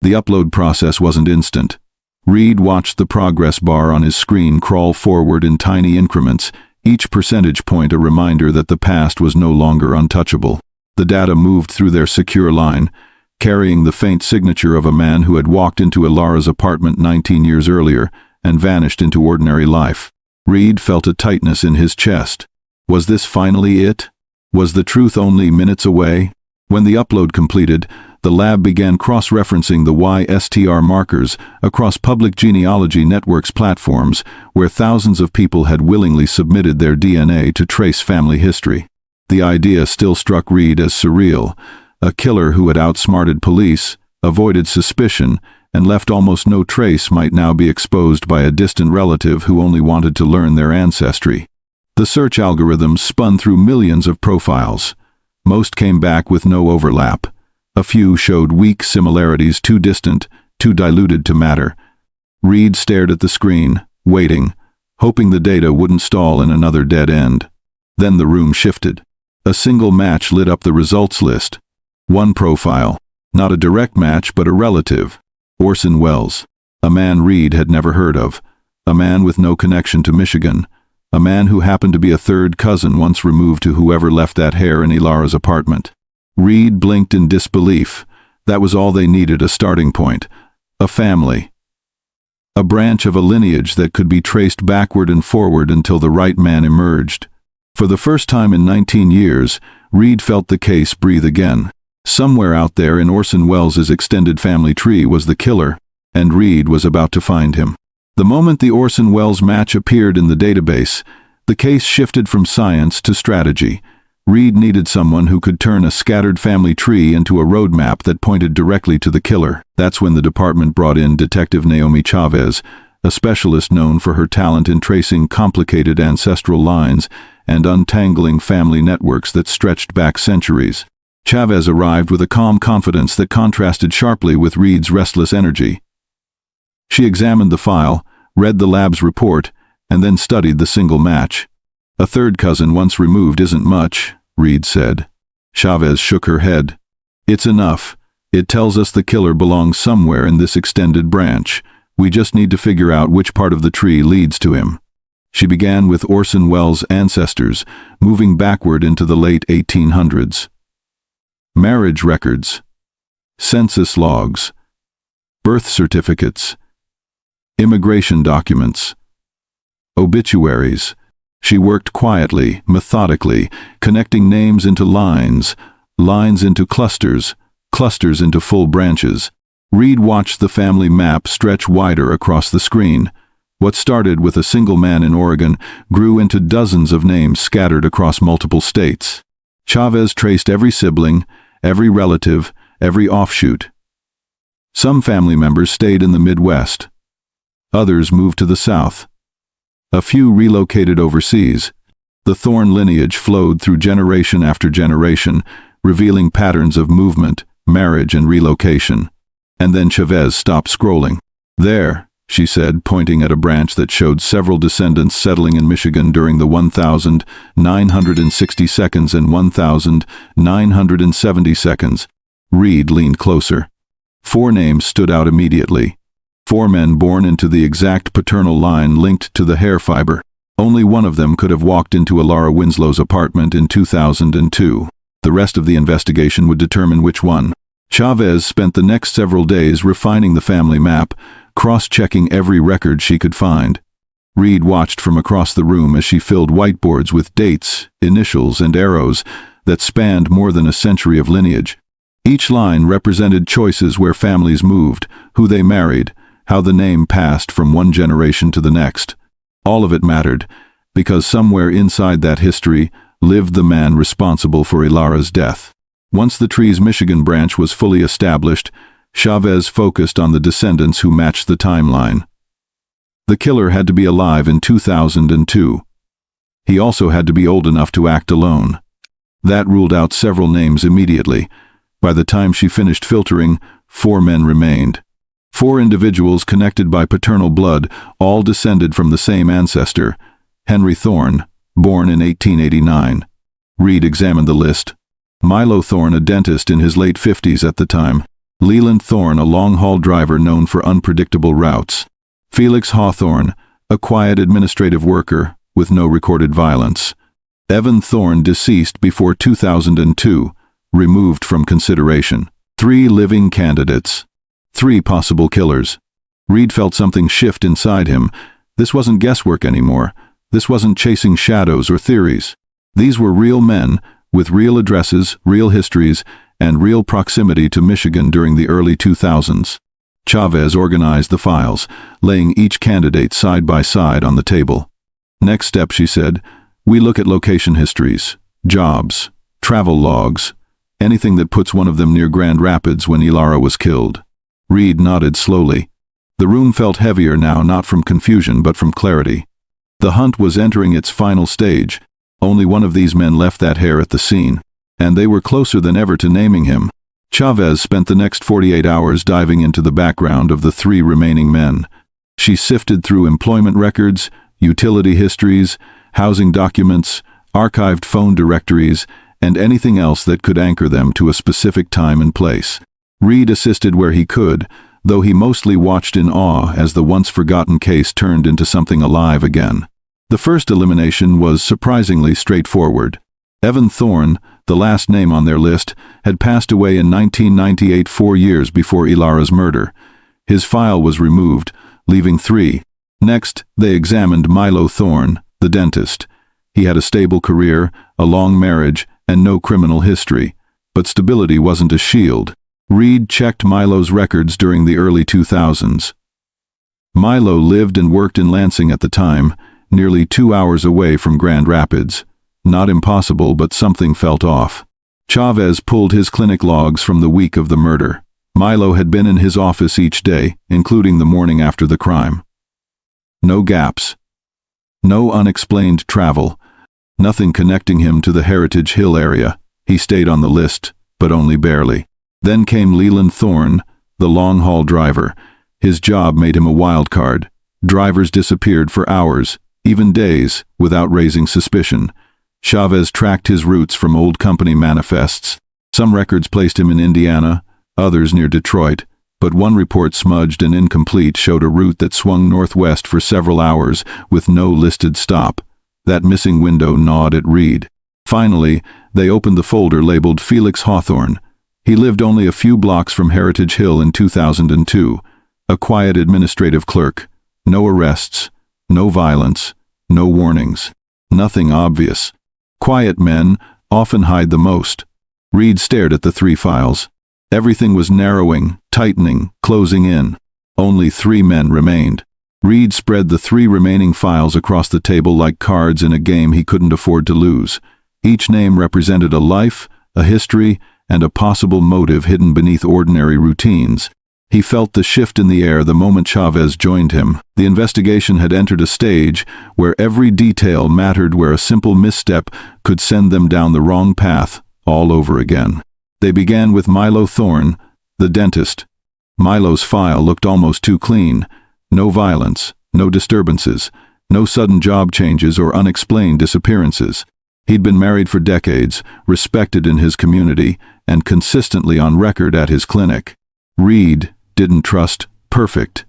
The upload process wasn't instant. Reed watched the progress bar on his screen crawl forward in tiny increments, each percentage point a reminder that the past was no longer untouchable. The data moved through their secure line, carrying the faint signature of a man who had walked into Elara's apartment 19 years earlier and vanished into ordinary life. Reed felt a tightness in his chest. Was this finally it? Was the truth only minutes away? When the upload completed, the lab began cross-referencing the YSTR markers across public genealogy networks platforms where thousands of people had willingly submitted their DNA to trace family history. The idea still struck Reed as surreal. A killer who had outsmarted police, avoided suspicion, and left almost no trace might now be exposed by a distant relative who only wanted to learn their ancestry. The search algorithms spun through millions of profiles. Most came back with no overlap. A few showed weak similarities too distant, too diluted to matter. Reed stared at the screen, waiting, hoping the data wouldn't stall in another dead end. Then the room shifted. A single match lit up the results list. One profile, not a direct match but a relative. Orson Welles, a man Reed had never heard of, a man with no connection to Michigan, a man who happened to be a third cousin once removed to whoever left that hair in Elara's apartment. Reed blinked in disbelief. That was all they needed, a starting point. A family. A branch of a lineage that could be traced backward and forward until the right man emerged. For the first time in 19 years, Reed felt the case breathe again. Somewhere out there in Orson Welles' extended family tree was the killer, and Reed was about to find him. The moment the Orson Welles match appeared in the database, the case shifted from science to strategy. Reed needed someone who could turn a scattered family tree into a roadmap that pointed directly to the killer. That's when the department brought in Detective Naomi Chavez, a specialist known for her talent in tracing complicated ancestral lines and untangling family networks that stretched back centuries. Chavez arrived with a calm confidence that contrasted sharply with Reed's restless energy. She examined the file, read the lab's report, and then studied the single match. A third cousin once removed isn't much, Reed said. Chavez shook her head. It's enough. It tells us the killer belongs somewhere in this extended branch. We just need to figure out which part of the tree leads to him. She began with Orson Welles' ancestors, moving backward into the late 1800s. Marriage records, census logs, birth certificates, immigration documents, obituaries. She worked quietly, methodically, connecting names into lines, lines into clusters, clusters into full branches. Reed watched the family map stretch wider across the screen. What started with a single man in Oregon grew into dozens of names scattered across multiple states. Chavez traced every sibling, every relative, every offshoot. Some family members stayed in the Midwest. Others moved to the South. A few relocated overseas. The Thorne lineage flowed through generation after generation, revealing patterns of movement, marriage, and relocation. And then Chavez stopped scrolling. There, she said, pointing at a branch that showed several descendants settling in Michigan during the 1,960 seconds and 1,970 seconds. Reed leaned closer. 4 names stood out immediately. 4 men born into the exact paternal line linked to the hair fiber. Only one of them could have walked into Elara Winslow's apartment in 2002. The rest of the investigation would determine which one. Chavez spent the next several days refining the family map, cross-checking every record she could find. Reed watched from across the room as she filled whiteboards with dates, initials, and arrows that spanned more than a century of lineage. Each line represented choices where families moved, who they married, how the name passed from one generation to the next. All of it mattered, because somewhere inside that history lived the man responsible for Elara's death. Once the tree's Michigan branch was fully established, Chavez focused on the descendants who matched the timeline. The killer had to be alive in 2002. He also had to be old enough to act alone. That ruled out several names immediately. By the time she finished filtering, 4 men remained. 4 individuals connected by paternal blood, all descended from the same ancestor, Henry Thorne, born in 1889. Reed examined the list. Milo Thorne, a dentist in his late 50s at the time. Leland Thorne, a long-haul driver known for unpredictable routes. Felix Hawthorne, a quiet administrative worker with no recorded violence. Evan Thorne, deceased before 2002, removed from consideration. 3 living candidates. 3 possible killers. Reed felt something shift inside him. This wasn't guesswork anymore. This wasn't chasing shadows or theories. These were real men, with real addresses, real histories, and real proximity to Michigan during the early 2000s. Chavez organized the files, laying each candidate side by side on the table. Next step, she said, we look at location histories, jobs, travel logs, anything that puts one of them near Grand Rapids when Elara was killed. Reed nodded slowly. The room felt heavier now, not from confusion but from clarity. The hunt was entering its final stage. Only one of these men left that hair at the scene, and they were closer than ever to naming him. Chavez spent the next 48 hours diving into the background of the 3 remaining men. She sifted through employment records, utility histories, housing documents, archived phone directories, and anything else that could anchor them to a specific time and place. Reed assisted where he could, though he mostly watched in awe as the once-forgotten case turned into something alive again. The first elimination was surprisingly straightforward. Evan Thorne, the last name on their list, had passed away in 1998, 4 years before Elara's murder. His file was removed, leaving 3. Next, they examined Milo Thorne, the dentist. He had a stable career, a long marriage, and no criminal history. But stability wasn't a shield. Reed checked Milo's records during the early 2000s. Milo lived and worked in Lansing at the time, nearly 2 hours away from Grand Rapids. Not impossible, but something felt off. Chavez pulled his clinic logs from the week of the murder. Milo had been in his office each day, including the morning after the crime. No gaps. No unexplained travel. Nothing connecting him to the Heritage Hill area. He stayed on the list, but only barely. Then came Leland Thorne, the long-haul driver. His job made him a wild card. Drivers disappeared for hours, even days, without raising suspicion. Chavez tracked his routes from old company manifests. Some records placed him in Indiana, others near Detroit, but one report, smudged and incomplete, showed a route that swung northwest for several hours with no listed stop. That missing window gnawed at Reed. Finally, they opened the folder labeled Felix Hawthorne. He lived only a few blocks from Heritage Hill in 2002. A quiet administrative clerk. No arrests, no violence, no warnings. Nothing obvious. Quiet men often hide the most. Reed stared at the 3 files. Everything was narrowing, tightening, closing in. Only 3 men remained. Reed spread the 3 remaining files across the table like cards in a game he couldn't afford to lose. Each name represented a life, a history, and a possible motive hidden beneath ordinary routines. He felt the shift in the air the moment Chavez joined him. The investigation had entered a stage where every detail mattered, where a simple misstep could send them down the wrong path all over again. They began with Milo Thorne, the dentist. Milo's file looked almost too clean. No violence, no disturbances, no sudden job changes or unexplained disappearances. He'd been married for decades, respected in his community, and consistently on record at his clinic. Reed didn't trust perfect.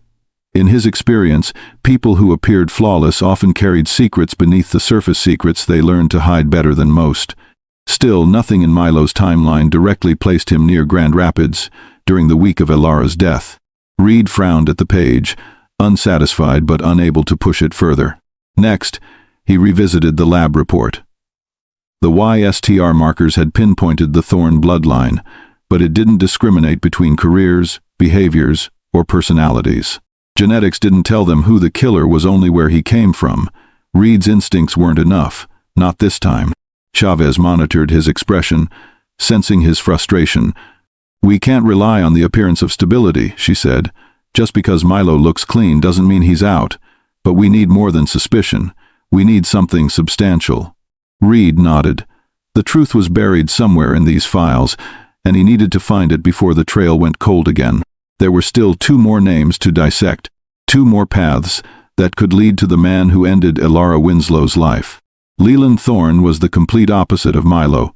In his experience, people who appeared flawless often carried secrets beneath the surface, secrets they learned to hide better than most. Still, nothing in Milo's timeline directly placed him near Grand Rapids during the week of Elara's death. Reed frowned at the page, unsatisfied but unable to push it further. Next, he revisited the lab report. The YSTR markers had pinpointed the Thorne bloodline, but it didn't discriminate between careers, behaviors, or personalities. Genetics didn't tell them who the killer was, only where he came from. Reed's instincts weren't enough. Not this time. Chavez monitored his expression, sensing his frustration. "We can't rely on the appearance of stability," she said. "Just because Milo looks clean doesn't mean he's out. But we need more than suspicion. We need something substantial." Reed nodded. The truth was buried somewhere in these files, and he needed to find it before the trail went cold again. There were still 2 more names to dissect, 2 more paths that could lead to the man who ended Elara Winslow's life. Leland Thorne was the complete opposite of Milo.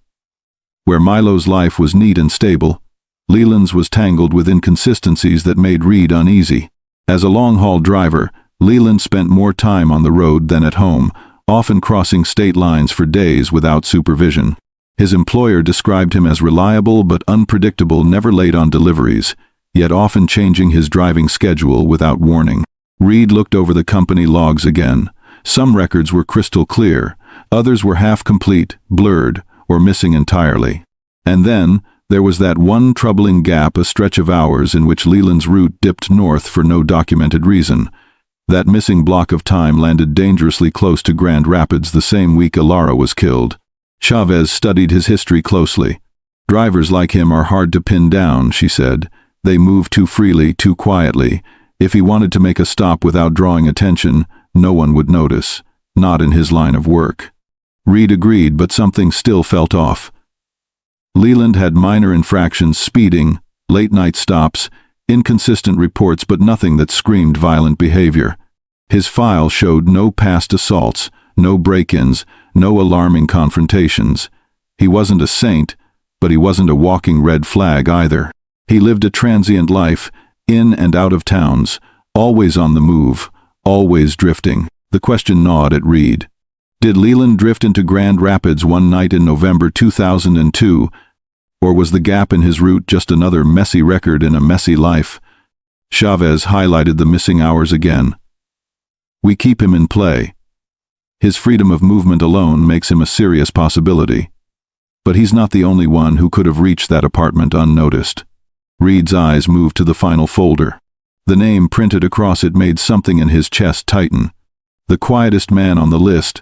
Where Milo's life was neat and stable, Leland's was tangled with inconsistencies that made Reed uneasy. As a long-haul driver, Leland spent more time on the road than at home, often crossing state lines for days without supervision. His employer described him as reliable but unpredictable, never late on deliveries, yet often changing his driving schedule without warning. Reed looked over the company logs again. Some records were crystal clear, others were half-complete, blurred, or missing entirely. And then, there was that one troubling gap, a stretch of hours in which Leland's route dipped north for no documented reason. That missing block of time landed dangerously close to Grand Rapids the same week Elara was killed. Chavez studied his history closely. "Drivers like him are hard to pin down," she said. "They move too freely, too quietly. If he wanted to make a stop without drawing attention, no one would notice. Not in his line of work." Reed agreed, but something still felt off. Leland had minor infractions, speeding, late-night stops, inconsistent reports, but nothing that screamed violent behavior. His file showed no past assaults, no break-ins, no alarming confrontations. He wasn't a saint, but he wasn't a walking red flag either. He lived a transient life, in and out of towns, always on the move, always drifting. The question gnawed at Reed. Did Leland drift into Grand Rapids one night in November 2002, or was the gap in his route just another messy record in a messy life? Chavez highlighted the missing hours again. "We keep him in play. His freedom of movement alone makes him a serious possibility. But he's not the only one who could have reached that apartment unnoticed." Reed's eyes moved to the final folder. The name printed across it made something in his chest tighten. The quietest man on the list,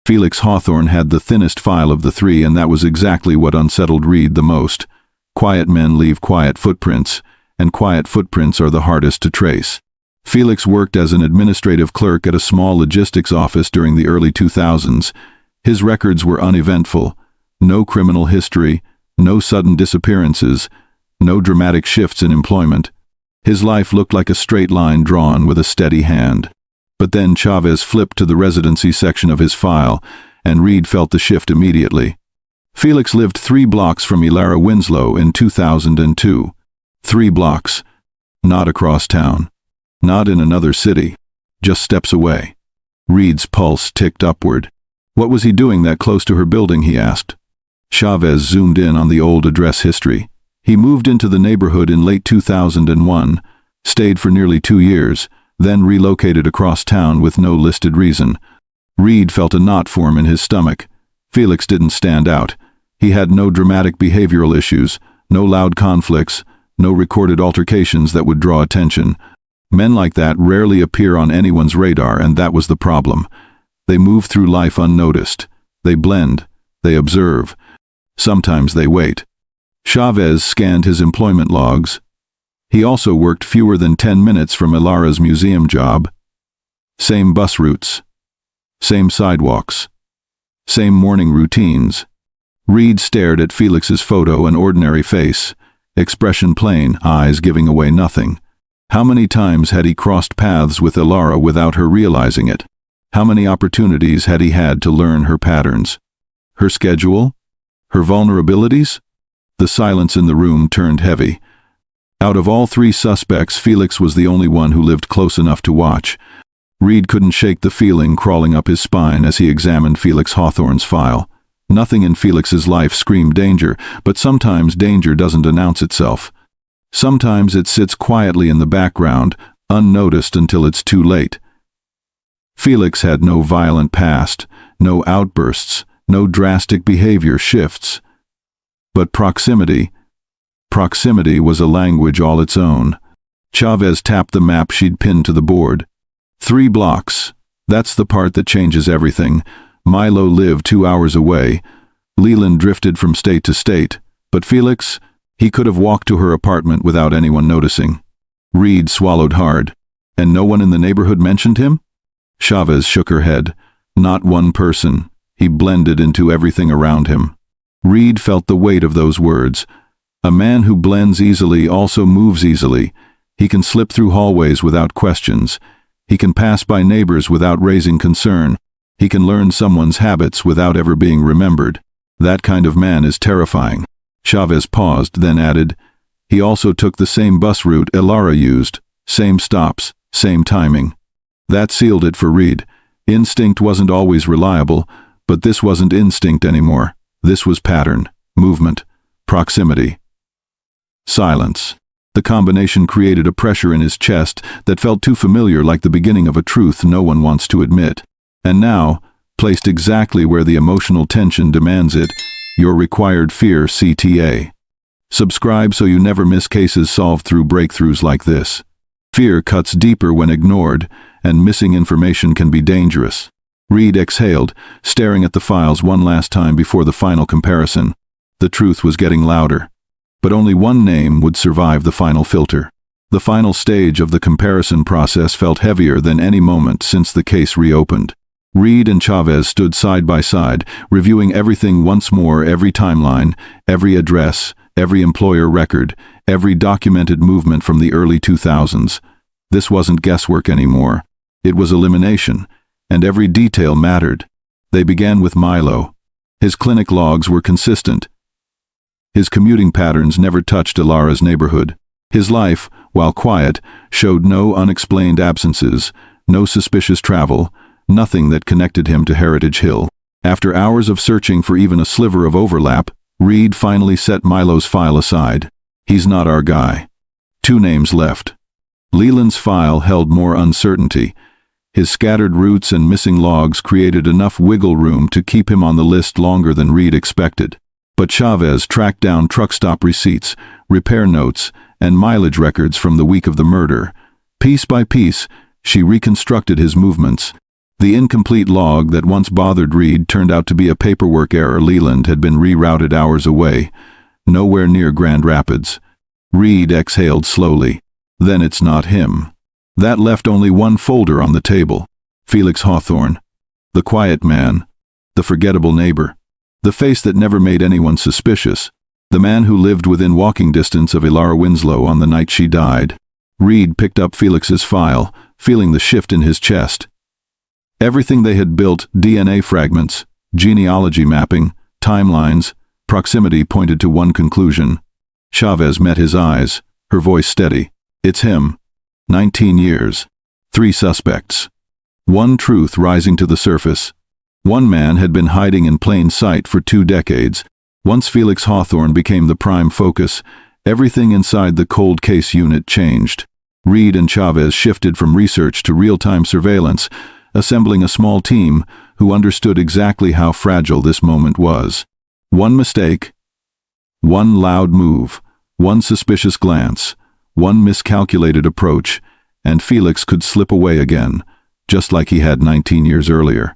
Felix Hawthorne, had the thinnest file of the 3, and that was exactly what unsettled Reed the most. Quiet men leave quiet footprints, and quiet footprints are the hardest to trace. Felix worked as an administrative clerk at a small logistics office during the early 2000s. His records were uneventful. No criminal history, no sudden disappearances, no dramatic shifts in employment. His life looked like a straight line drawn with a steady hand. But then Chavez flipped to the residency section of his file, and Reed felt the shift immediately. Felix lived 3 blocks from Elara Winslow in 2002. 3 blocks. Not across town. Not in another city. Just steps away. Reed's pulse ticked upward. What was he doing that close to her building, he asked. Chavez zoomed in on the old address history. He moved into the neighborhood in late 2001, stayed for nearly 2 years, then relocated across town with no listed reason. Reed felt a knot form in his stomach. Felix didn't stand out. He had no dramatic behavioral issues, no loud conflicts, no recorded altercations that would draw attention. Men like that rarely appear on anyone's radar, and that was the problem. They move through life unnoticed. They blend. They observe. Sometimes they wait. Chavez scanned his employment logs. He also worked fewer than 10 minutes from Elara's museum job. Same bus routes. Same sidewalks. Same morning routines. Reed stared at Felix's photo, an ordinary face, expression plain, eyes giving away nothing. How many times had he crossed paths with Elara without her realizing it? How many opportunities had he had to learn her patterns? Her schedule? Her vulnerabilities? The silence in the room turned heavy. Out of all 3 suspects, Felix was the only one who lived close enough to watch. Reed couldn't shake the feeling crawling up his spine as he examined Felix Hawthorne's file. Nothing in Felix's life screamed danger, but sometimes danger doesn't announce itself. Sometimes it sits quietly in the background, unnoticed until it's too late. Felix had no violent past, no outbursts, no drastic behavior shifts. But proximity was a language all its own. Chavez tapped the map she'd pinned to the board. 3 blocks. That's the part that changes everything. Milo lived 2 hours away. Leland drifted from state to state. But Felix, he could have walked to her apartment without anyone noticing. Reed swallowed hard. And no one in the neighborhood mentioned him? Chavez shook her head. Not one person. He blended into everything around him. Reed felt the weight of those words. A man who blends easily also moves easily. He can slip through hallways without questions. He can pass by neighbors without raising concern. He can learn someone's habits without ever being remembered. That kind of man is terrifying. Chavez paused, then added, he also took the same bus route Elara used. Same stops, same timing. That sealed it for Reed. Instinct wasn't always reliable, but this wasn't instinct anymore. This was pattern, movement, proximity. Silence. The combination created a pressure in his chest that felt too familiar, like the beginning of a truth no one wants to admit. And now, placed exactly where the emotional tension demands it, your required fear CTA. Subscribe so you never miss cases solved through breakthroughs like this. Fear cuts deeper when ignored, and missing information can be dangerous. Reed exhaled, staring at the files one last time before the final comparison. The truth was getting louder. But only one name would survive the final filter. The final stage of the comparison process felt heavier than any moment since the case reopened. Reed and Chavez stood side by side, reviewing everything once more, every timeline, every address, every employer record, every documented movement from the early 2000s. This wasn't guesswork anymore. It was elimination, and every detail mattered. They began with Milo. His clinic logs were consistent. His commuting patterns never touched Elara's neighborhood. His life, while quiet, showed no unexplained absences, no suspicious travel, nothing that connected him to Heritage Hill. After hours of searching for even a sliver of overlap, Reed finally set Milo's file aside. He's not our guy. 2 names left. Leland's file held more uncertainty. His scattered routes and missing logs created enough wiggle room to keep him on the list longer than Reed expected. But Chavez tracked down truck stop receipts, repair notes, and mileage records from the week of the murder. Piece by piece, she reconstructed his movements. The incomplete log that once bothered Reed turned out to be a paperwork error. Leland had been rerouted hours away, nowhere near Grand Rapids. Reed exhaled slowly. Then it's not him. That left only one folder on the table. Felix Hawthorne. The quiet man. The forgettable neighbor. The face that never made anyone suspicious. The man who lived within walking distance of Elara Winslow on the night she died. Reed picked up Felix's file, feeling the shift in his chest. Everything they had built, DNA fragments, genealogy mapping, timelines, proximity, pointed to one conclusion. Chavez met his eyes, her voice steady. It's him. 19 years. 3 suspects. One truth rising to the surface. One man had been hiding in plain sight for 2 decades. Once Felix Hawthorne became the prime focus, everything inside the cold case unit changed. Reed and Chavez shifted from research to real-time surveillance, assembling a small team who understood exactly how fragile this moment was. One mistake, one loud move, one suspicious glance, one miscalculated approach, and Felix could slip away again, just like he had 19 years earlier.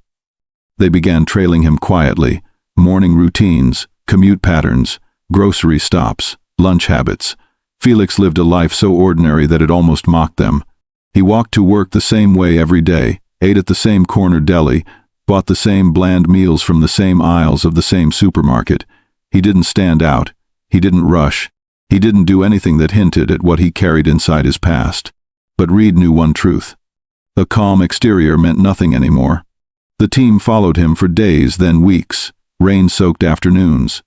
They began trailing him quietly, morning routines, commute patterns, grocery stops, lunch habits. Felix lived a life so ordinary that it almost mocked them. He walked to work the same way every day, ate at the same corner deli, bought the same bland meals from the same aisles of the same supermarket. He didn't stand out. He didn't rush. He didn't do anything that hinted at what he carried inside his past. But Reed knew one truth. A calm exterior meant nothing anymore. The team followed him for days, then weeks, rain-soaked afternoons,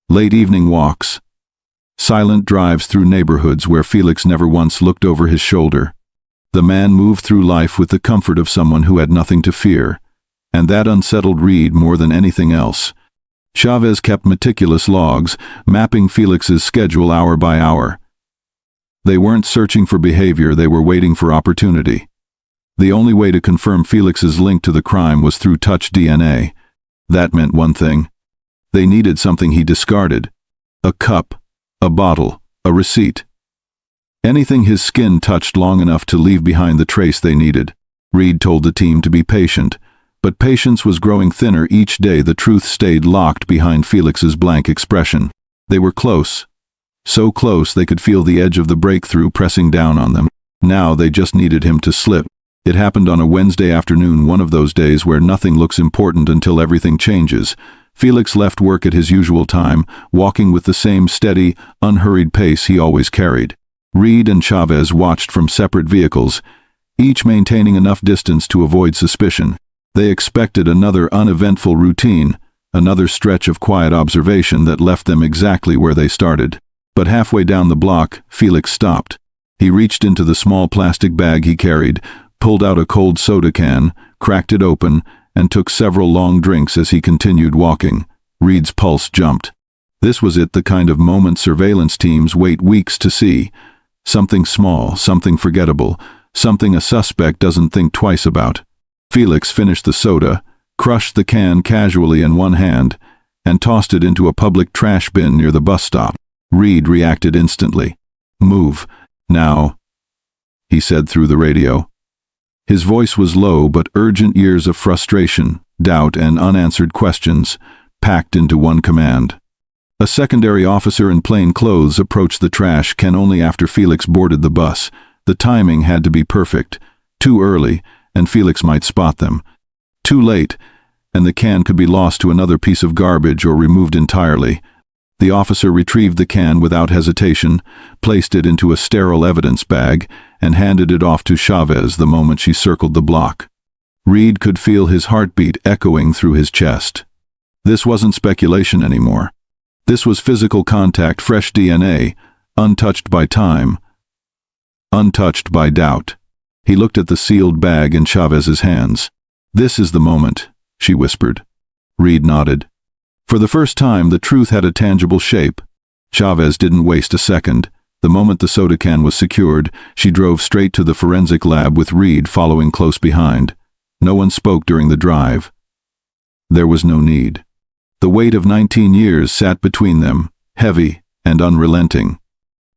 late evening walks, silent drives through neighborhoods where Felix never once looked over his shoulder. The man moved through life with the comfort of someone who had nothing to fear, and that unsettled Reed more than anything else. Chavez kept meticulous logs, mapping Felix's schedule hour by hour. They weren't searching for behavior, they were waiting for opportunity. The only way to confirm Felix's link to the crime was through touch DNA. That meant one thing. They needed something he discarded. A cup, a bottle, a receipt. Anything his skin touched long enough to leave behind the trace they needed. Reed told the team to be patient, but patience was growing thinner each day. The truth stayed locked behind Felix's blank expression. They were close. So close they could feel the edge of the breakthrough pressing down on them. Now they just needed him to slip. It happened on a Wednesday afternoon, one of those days where nothing looks important until everything changes. Felix left work at his usual time, walking with the same steady, unhurried pace he always carried. Reed and Chavez watched from separate vehicles, each maintaining enough distance to avoid suspicion. They expected another uneventful routine, another stretch of quiet observation that left them exactly where they started. But halfway down the block, Felix stopped. He reached into the small plastic bag he carried, pulled out a cold soda can, cracked it open, and took several long drinks as he continued walking. Reed's pulse jumped. This was it, the kind of moment surveillance teams wait weeks to see. Something small, something forgettable, something a suspect doesn't think twice about. Felix finished the soda, crushed the can casually in one hand, and tossed it into a public trash bin near the bus stop. Reed reacted instantly. "Move, now," he said through the radio. His voice was low but urgent, years of frustration, doubt, and unanswered questions, packed into one command. A secondary officer in plain clothes approached the trash can only after Felix boarded the bus. The timing had to be perfect. Too early, and Felix might spot them. Too late, and the can could be lost to another piece of garbage or removed entirely. The officer retrieved the can without hesitation, placed it into a sterile evidence bag, and handed it off to Chavez the moment she circled the block. Reed could feel his heartbeat echoing through his chest. This wasn't speculation anymore. This was physical contact, fresh DNA, untouched by time, untouched by doubt. He looked at the sealed bag in Chavez's hands. "This is the moment," she whispered. Reed nodded. For the first time, the truth had a tangible shape. Chavez didn't waste a second. The moment the soda can was secured, she drove straight to the forensic lab with Reed following close behind. No one spoke during the drive. There was no need. The weight of 19 years sat between them, heavy and unrelenting.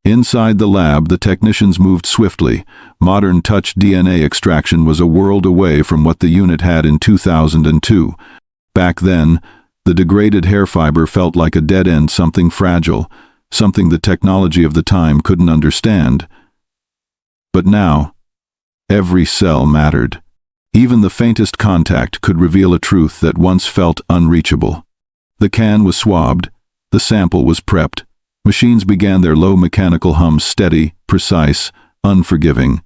Inside the lab, the technicians moved swiftly. Modern touch DNA extraction was a world away from what the unit had in 2002. Back then, the degraded hair fiber felt like a dead end, something fragile, something the technology of the time couldn't understand. But now, every cell mattered. Even the faintest contact could reveal a truth that once felt unreachable. The can was swabbed, the sample was prepped. Machines began their low mechanical hums, steady, precise, unforgiving.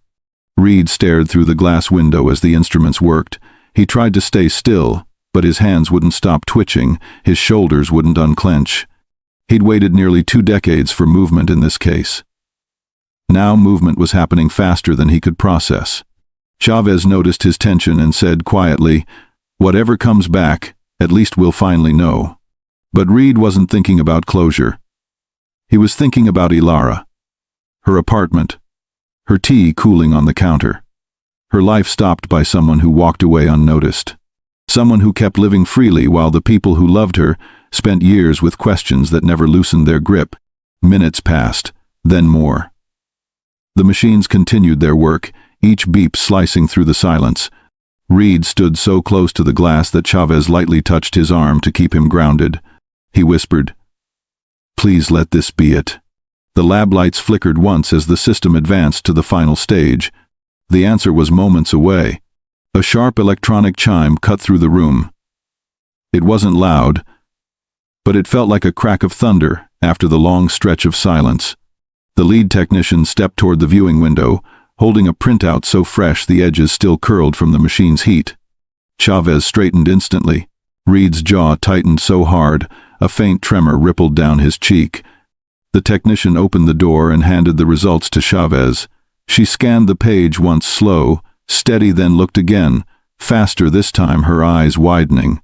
Reed stared through the glass window as the instruments worked. He tried to stay still, but his hands wouldn't stop twitching, his shoulders wouldn't unclench. He'd waited nearly 2 decades for movement in this case. Now movement was happening faster than he could process. Chavez noticed his tension and said quietly, "Whatever comes back, at least we'll finally know." But Reed wasn't thinking about closure. He was thinking about Elara. Her apartment. Her tea cooling on the counter. Her life stopped by someone who walked away unnoticed. Someone who kept living freely while the people who loved her spent years with questions that never loosened their grip. Minutes passed, then more. The machines continued their work, each beep slicing through the silence. Reed stood so close to the glass that Chavez lightly touched his arm to keep him grounded. He whispered, "Please let this be it." The lab lights flickered once as the system advanced to the final stage. The answer was moments away. A sharp electronic chime cut through the room. It wasn't loud, but it felt like a crack of thunder after the long stretch of silence. The lead technician stepped toward the viewing window, holding a printout so fresh the edges still curled from the machine's heat. Chavez straightened instantly. Reed's jaw tightened so hard, a faint tremor rippled down his cheek. The technician opened the door and handed the results to Chavez. She scanned the page once, slow, steady, then looked again, faster this time, her eyes widening.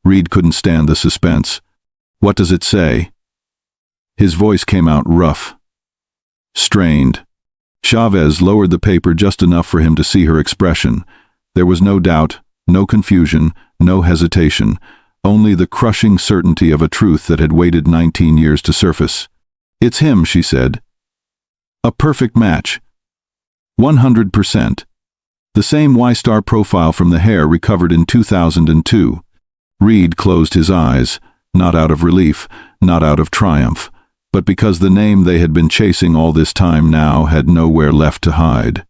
Reed couldn't stand the suspense. "What does it say?" His voice came out rough, strained. Chavez lowered the paper just enough for him to see her expression. There was no doubt, no confusion, no hesitation, only the crushing certainty of a truth that had waited 19 years to surface. "It's him," she said. A perfect match. 100%. The same Y-star profile from the hair recovered in 2002. Reed closed his eyes, not out of relief, not out of triumph, but because the name they had been chasing all this time now had nowhere left to hide.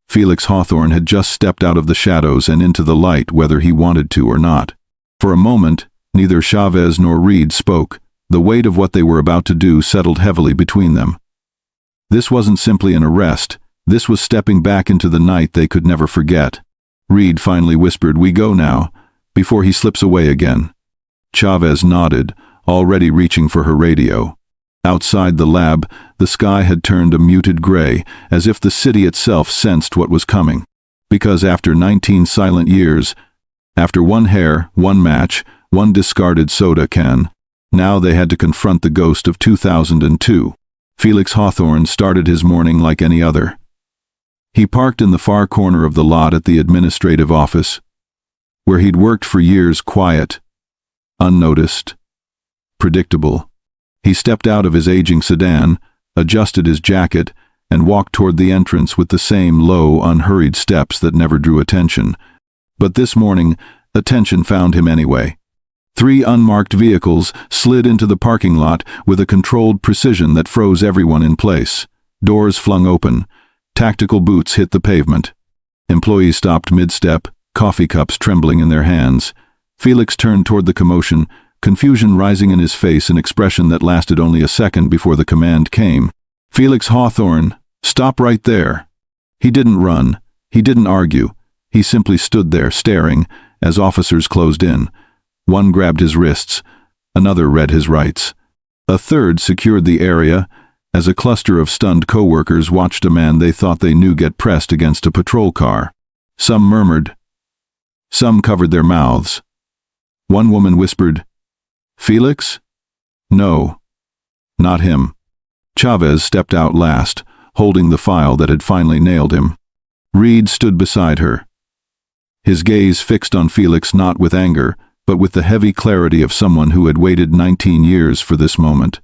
Felix Hawthorne had just stepped out of the shadows and into the light whether he wanted to or not. For a moment, neither Chavez nor Reed spoke. The weight of what they were about to do settled heavily between them. This wasn't simply an arrest. This was stepping back into the night they could never forget. Reed finally whispered, "We go now," before he slips away again. Chavez nodded, already reaching for her radio. Outside the lab, the sky had turned a muted gray, as if the city itself sensed what was coming. Because after 19 silent years, after one hair, one match, one discarded soda can, now they had to confront the ghost of 2002. Felix Hawthorne started his morning like any other. He parked in the far corner of the lot at the administrative office, where he'd worked for years, quiet, unnoticed, predictable. He stepped out of his aging sedan, adjusted his jacket, and walked toward the entrance with the same low, unhurried steps that never drew attention. But this morning, attention found him anyway. 3 unmarked vehicles slid into the parking lot with a controlled precision that froze everyone in place. Doors flung open. Tactical boots hit the pavement. Employees stopped mid-step, coffee cups trembling in their hands. Felix turned toward the commotion, confusion rising in his face, an expression that lasted only a second before the command came. "Felix Hawthorne, stop right there." He didn't run. He didn't argue. He simply stood there, staring, as officers closed in. One grabbed his wrists. Another read his rights. A third secured the area, as a cluster of stunned co-workers watched a man they thought they knew get pressed against a patrol car. Some murmured. Some covered their mouths. One woman whispered, "Felix? No, not him." Chavez stepped out last, holding the file that had finally nailed him. Reed stood beside her, his gaze fixed on Felix, not with anger, but with the heavy clarity of someone who had waited 19 years for this moment.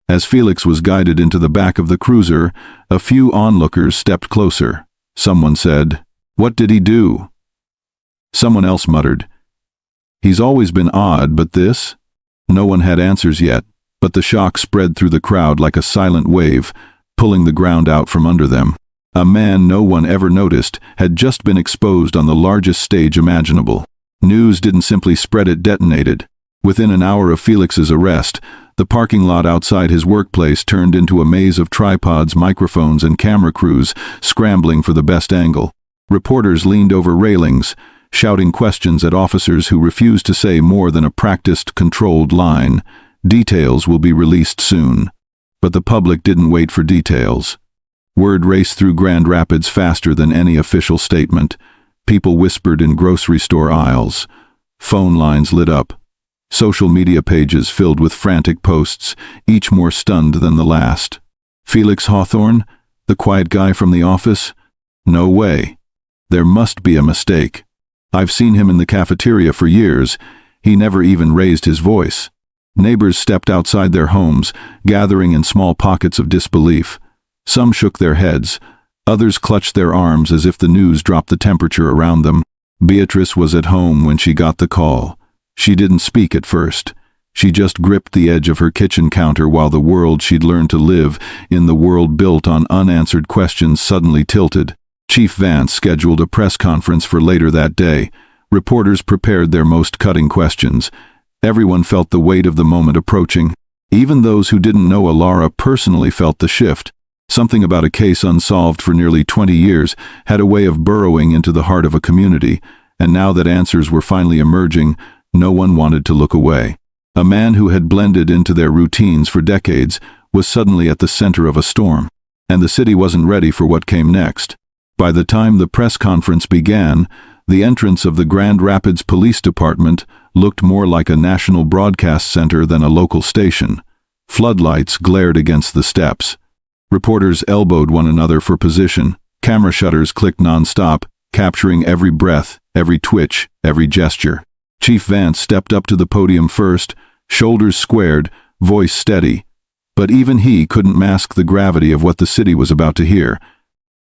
As Felix was guided into the back of the cruiser, a few onlookers stepped closer. Someone said, "What did he do?" Someone else muttered, "He's always been odd, but this?" No one had answers yet, but the shock spread through the crowd like a silent wave, pulling the ground out from under them. A man no one ever noticed had just been exposed on the largest stage imaginable. News didn't simply spread, it detonated. Within an hour of Felix's arrest, the parking lot outside his workplace turned into a maze of tripods, microphones, and camera crews scrambling for the best angle. Reporters leaned over railings, shouting questions at officers who refused to say more than a practiced, controlled line. "Details will be released soon." But the public didn't wait for details. Word raced through Grand Rapids faster than any official statement. People whispered in grocery store aisles. Phone lines lit up. Social media pages filled with frantic posts, each more stunned than the last. Felix Hawthorne? The quiet guy from the office? No way. There must be a mistake. I've seen him in the cafeteria for years. He never even raised his voice. Neighbors stepped outside their homes, gathering in small pockets of disbelief. Some shook their heads. Others clutched their arms as if the news dropped the temperature around them. Beatrice was at home when she got the call. She didn't speak at first. She just gripped the edge of her kitchen counter while the world she'd learned to live in, the world built on unanswered questions, suddenly tilted. Chief Vance scheduled a press conference for later that day. Reporters prepared their most cutting questions. Everyone felt the weight of the moment approaching. Even those who didn't know Elara personally felt the shift. Something about a case unsolved for nearly 20 years had a way of burrowing into the heart of a community, and now that answers were finally emerging, no one wanted to look away. A man who had blended into their routines for decades was suddenly at the center of a storm, and the city wasn't ready for what came next. By the time the press conference began, the entrance of the Grand Rapids Police Department looked more like a national broadcast center than a local station. Floodlights glared against the steps. Reporters elbowed one another for position. Camera shutters clicked non-stop, capturing every breath, every twitch, every gesture. Chief Vance stepped up to the podium first, shoulders squared, voice steady. But even he couldn't mask the gravity of what the city was about to hear.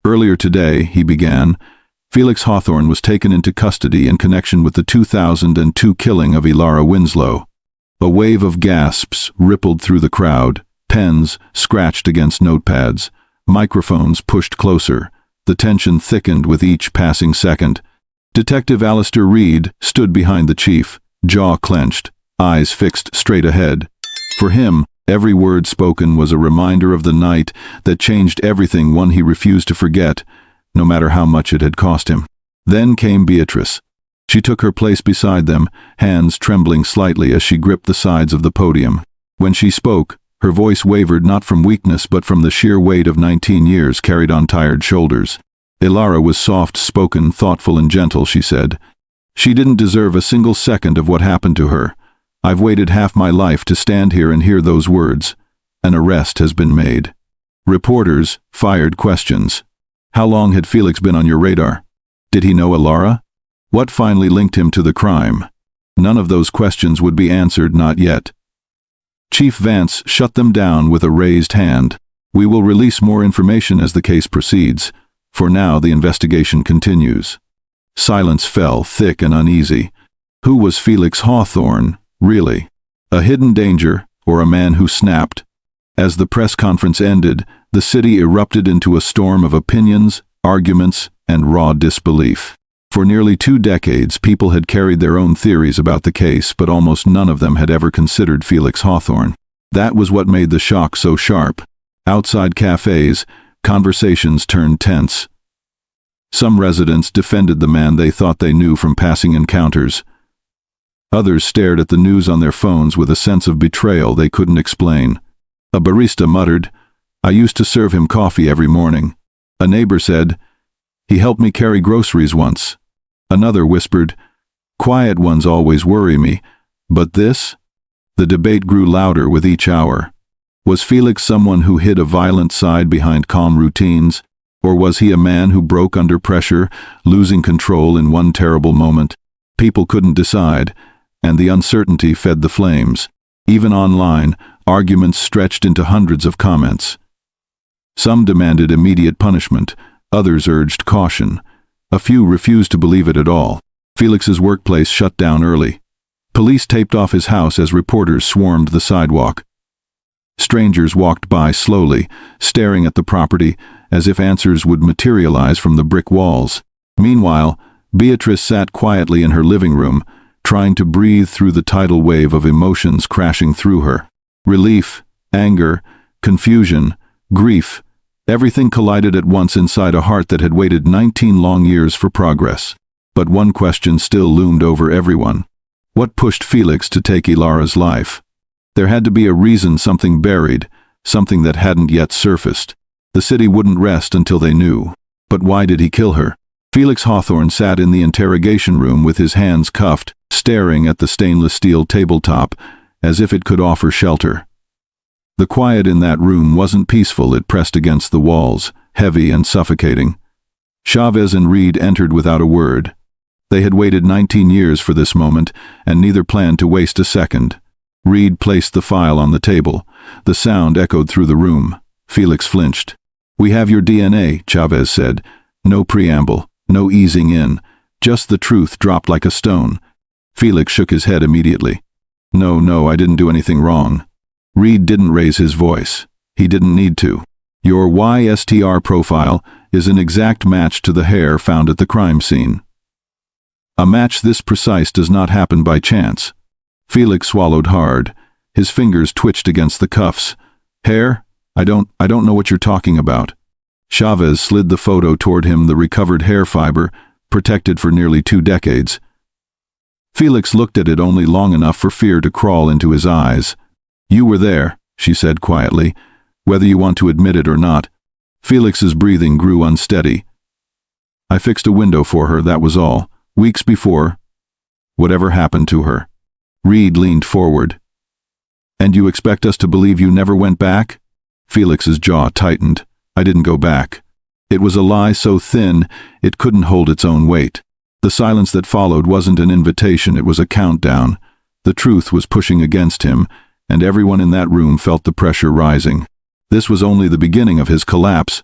Earlier today, he began, Felix Hawthorne was taken into custody in connection with the 2002 killing of Elara Winslow. A wave of gasps rippled through the crowd, pens scratched against notepads, microphones pushed closer. The tension thickened with each passing second. Detective Alistair Reed stood behind the chief, jaw clenched, eyes fixed straight ahead. For him, every word spoken was a reminder of the night that changed everything, one he refused to forget, no matter how much it had cost him. Then came Beatrice. She took her place beside them, hands trembling slightly as she gripped the sides of the podium. When she spoke, her voice wavered not from weakness but from the sheer weight of 19 years carried on tired shoulders. Elara was soft-spoken, thoughtful and gentle, she said. She didn't deserve a single second of what happened to her. I've waited half my life to stand here and hear those words. An arrest has been made. Reporters fired questions. How long had Felix been on your radar? Did he know Elara? What finally linked him to the crime? None of those questions would be answered, not yet. Chief Vance shut them down with a raised hand. We will release more information as the case proceeds. For now, the investigation continues. Silence fell, thick and uneasy. Who was Felix Hawthorne, really? A hidden danger, or a man who snapped? As the press conference ended, the city erupted into a storm of opinions, arguments, and raw disbelief. For nearly 2 decades, people had carried their own theories about the case, but almost none of them had ever considered Felix Hawthorne. That was what made the shock so sharp. Outside cafes, conversations turned tense. Some residents defended the man they thought they knew from passing encounters. Others stared at the news on their phones with a sense of betrayal they couldn't explain. A barista muttered, "I used to serve him coffee every morning." A neighbor said, "He helped me carry groceries once." Another whispered, "Quiet ones always worry me, but this?" The debate grew louder with each hour. Was Felix someone who hid a violent side behind calm routines? Or was he a man who broke under pressure, losing control in one terrible moment? People couldn't decide, and the uncertainty fed the flames. Even online, arguments stretched into hundreds of comments. Some demanded immediate punishment, others urged caution. A few refused to believe it at all. Felix's workplace shut down early. Police taped off his house as reporters swarmed the sidewalk. Strangers walked by slowly, staring at the property as if answers would materialize from the brick walls. Meanwhile, Beatrice sat quietly in her living room, trying to breathe through the tidal wave of emotions crashing through her. Relief, anger, confusion, grief, everything collided at once inside a heart that had waited 19 long years for progress. But one question still loomed over everyone. What pushed Felix to take Elara's life? There had to be a reason, something buried, something that hadn't yet surfaced. The city wouldn't rest until they knew. But why did he kill her? Felix Hawthorne sat in the interrogation room with his hands cuffed, staring at the stainless steel tabletop, as if it could offer shelter. The quiet in that room wasn't peaceful. It pressed against the walls, heavy and suffocating. Chavez and Reed entered without a word. They had waited 19 years for this moment, and neither planned to waste a second. Reed placed the file on the table. The sound echoed through the room. Felix flinched. "We have your DNA," Chavez said. No preamble, no easing in, just the truth dropped like a stone. Felix shook his head immediately. No, I didn't do anything wrong." Reed didn't raise his voice. He didn't need to. "Your YSTR profile is an exact match to the hair found at the crime scene. A match this precise does not happen by chance." Felix swallowed hard. His fingers twitched against the cuffs. "Hair? I don't know what you're talking about." Chavez slid the photo toward him, the recovered hair fiber, protected for nearly 2 decades. Felix looked at it only long enough for fear to crawl into his eyes. "You were there," she said quietly, "whether you want to admit it or not." Felix's breathing grew unsteady. "I fixed a window for her, that was all. Weeks before. Whatever happened to her." Reed leaned forward. "And you expect us to believe you never went back?" Felix's jaw tightened. "I didn't go back." It was a lie so thin it couldn't hold its own weight. The silence that followed wasn't an invitation, it was a countdown. The truth was pushing against him, and everyone in that room felt the pressure rising. This was only the beginning of his collapse.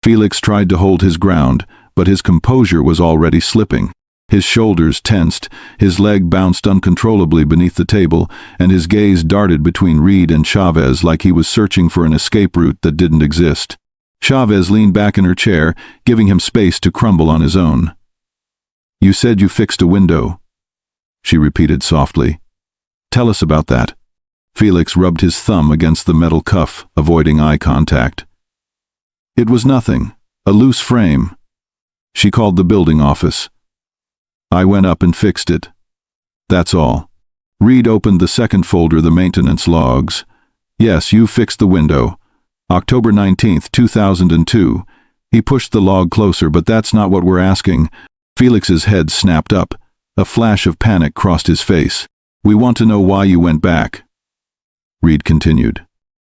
Felix tried to hold his ground, but his composure was already slipping. His shoulders tensed, his leg bounced uncontrollably beneath the table, and his gaze darted between Reed and Chavez like he was searching for an escape route that didn't exist. Chavez leaned back in her chair, giving him space to crumble on his own. "You said you fixed a window," she repeated softly. "Tell us about that." Felix rubbed his thumb against the metal cuff, avoiding eye contact. "It was nothing, a loose frame." She called the building office. "I went up and fixed it. That's all." Reed opened the second folder, the maintenance logs. "Yes, you fixed the window. October 19th, 2002. He pushed the log closer, but that's not what we're asking. Felix's head snapped up. A flash of panic crossed his face. "We want to know why you went back." Reed continued.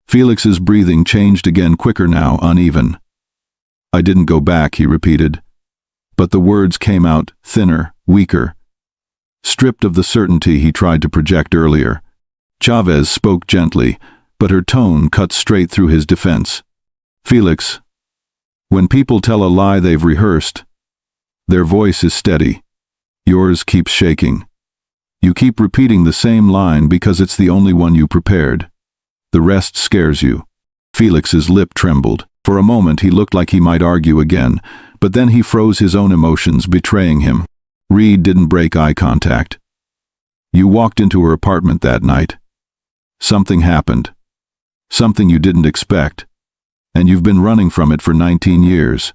Felix's breathing changed again, quicker now, uneven. "I didn't go back," he repeated. But the words came out thinner, weaker, stripped of the certainty he tried to project earlier. Chavez spoke gently, but her tone cut straight through his defense. "Felix, when people tell a lie they've rehearsed, their voice is steady. Yours keeps shaking. You keep repeating the same line because it's the only one you prepared. The rest scares you." Felix's lip trembled. For a moment he looked like he might argue again, but then he froze, his own emotions betraying him. Reed didn't break eye contact. "You walked into her apartment that night. Something happened. Something you didn't expect. And you've been running from it for 19 years.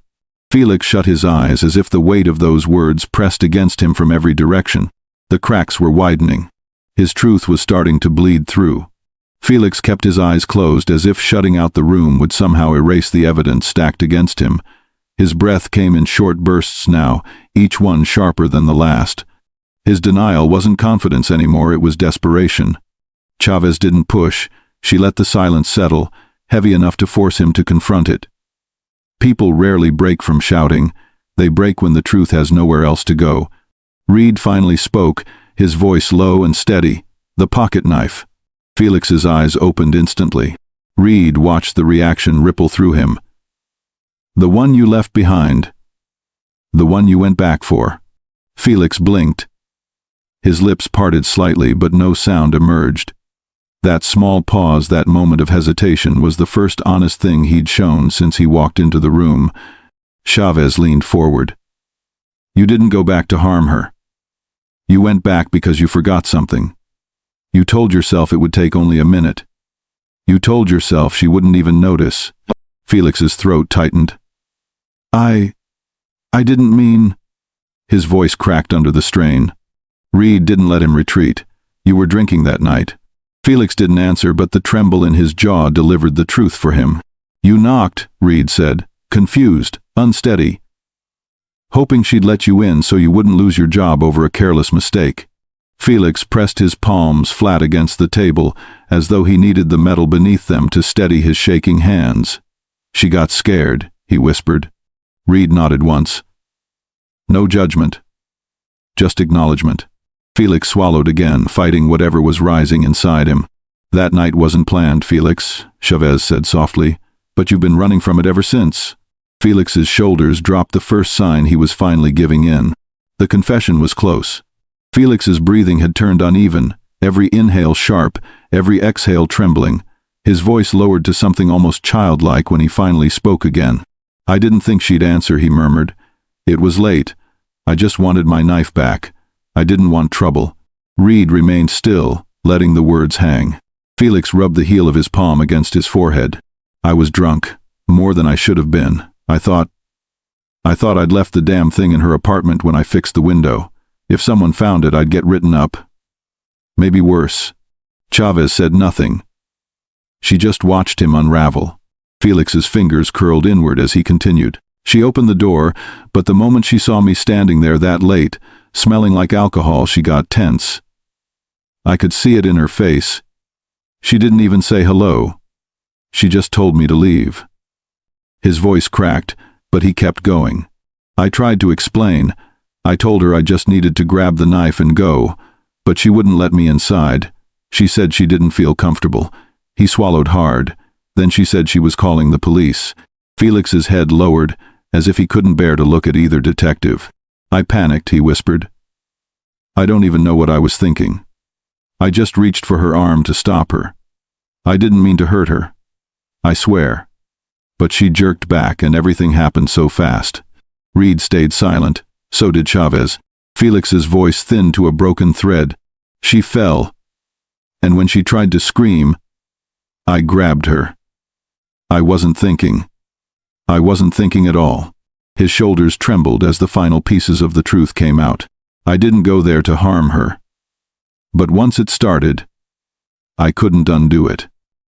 Felix shut his eyes as if the weight of those words pressed against him from every direction. The cracks were widening. His truth was starting to bleed through. Felix kept his eyes closed, as if shutting out the room would somehow erase the evidence stacked against him. His breath came in short bursts now, each one sharper than the last. His denial wasn't confidence anymore, it was desperation. Chavez didn't push. She let the silence settle, heavy enough to force him to confront it. People rarely break from shouting. They break when the truth has nowhere else to go. Reed finally spoke, his voice low and steady. "The pocket knife." Felix's eyes opened instantly. Reed watched the reaction ripple through him. "The one you left behind. The one you went back for." Felix blinked. His lips parted slightly, but no sound emerged. That small pause, that moment of hesitation, was the first honest thing he'd shown since he walked into the room. Chavez leaned forward. "You didn't go back to harm her. You went back because you forgot something. You told yourself it would take only a minute. You told yourself she wouldn't even notice." Felix's throat tightened. I didn't mean..." His voice cracked under the strain. Reed didn't let him retreat. "You were drinking that night." Felix didn't answer, but the tremble in his jaw delivered the truth for him. "You knocked," Reed said, confused, unsteady, hoping she'd let you in so you wouldn't lose your job over a careless mistake. Felix pressed his palms flat against the table, as though he needed the metal beneath them to steady his shaking hands. "She got scared," he whispered. Reed nodded once. No judgment, just acknowledgement. Felix swallowed again, fighting whatever was rising inside him. "That night wasn't planned, Felix," Chavez said softly, "but you've been running from it ever since." Felix's shoulders dropped, the first sign he was finally giving in. The confession was close. Felix's breathing had turned uneven, every inhale sharp, every exhale trembling. His voice lowered to something almost childlike when he finally spoke again. "I didn't think she'd answer," he murmured. "It was late. I just wanted my knife back. I didn't want trouble." Reed remained still, letting the words hang. Felix rubbed the heel of his palm against his forehead. "I was drunk, more than I should have been. I thought I'd left the damn thing in her apartment when I fixed the window. If someone found it, I'd get written up. Maybe worse." Chavez said nothing. She just watched him unravel. Felix's fingers curled inward as he continued. "She opened the door, but the moment she saw me standing there that late, smelling like alcohol, she got tense. I could see it in her face. She didn't even say hello. She just told me to leave." His voice cracked, but he kept going. "I tried to explain. I told her I just needed to grab the knife and go, but she wouldn't let me inside. She said she didn't feel comfortable. He swallowed hard. Then she said she was calling the police. Felix's head lowered, as if he couldn't bear to look at either detective. I panicked, he whispered. I don't even know what I was thinking. I just reached for her arm to stop her. I didn't mean to hurt her. I swear. But she jerked back and everything happened so fast. Reed stayed silent. So did Chavez. Felix's voice thinned to a broken thread. She fell. And when she tried to scream, I grabbed her. I wasn't thinking. I wasn't thinking at all. His shoulders trembled as the final pieces of the truth came out. I didn't go there to harm her. But once it started, I couldn't undo it.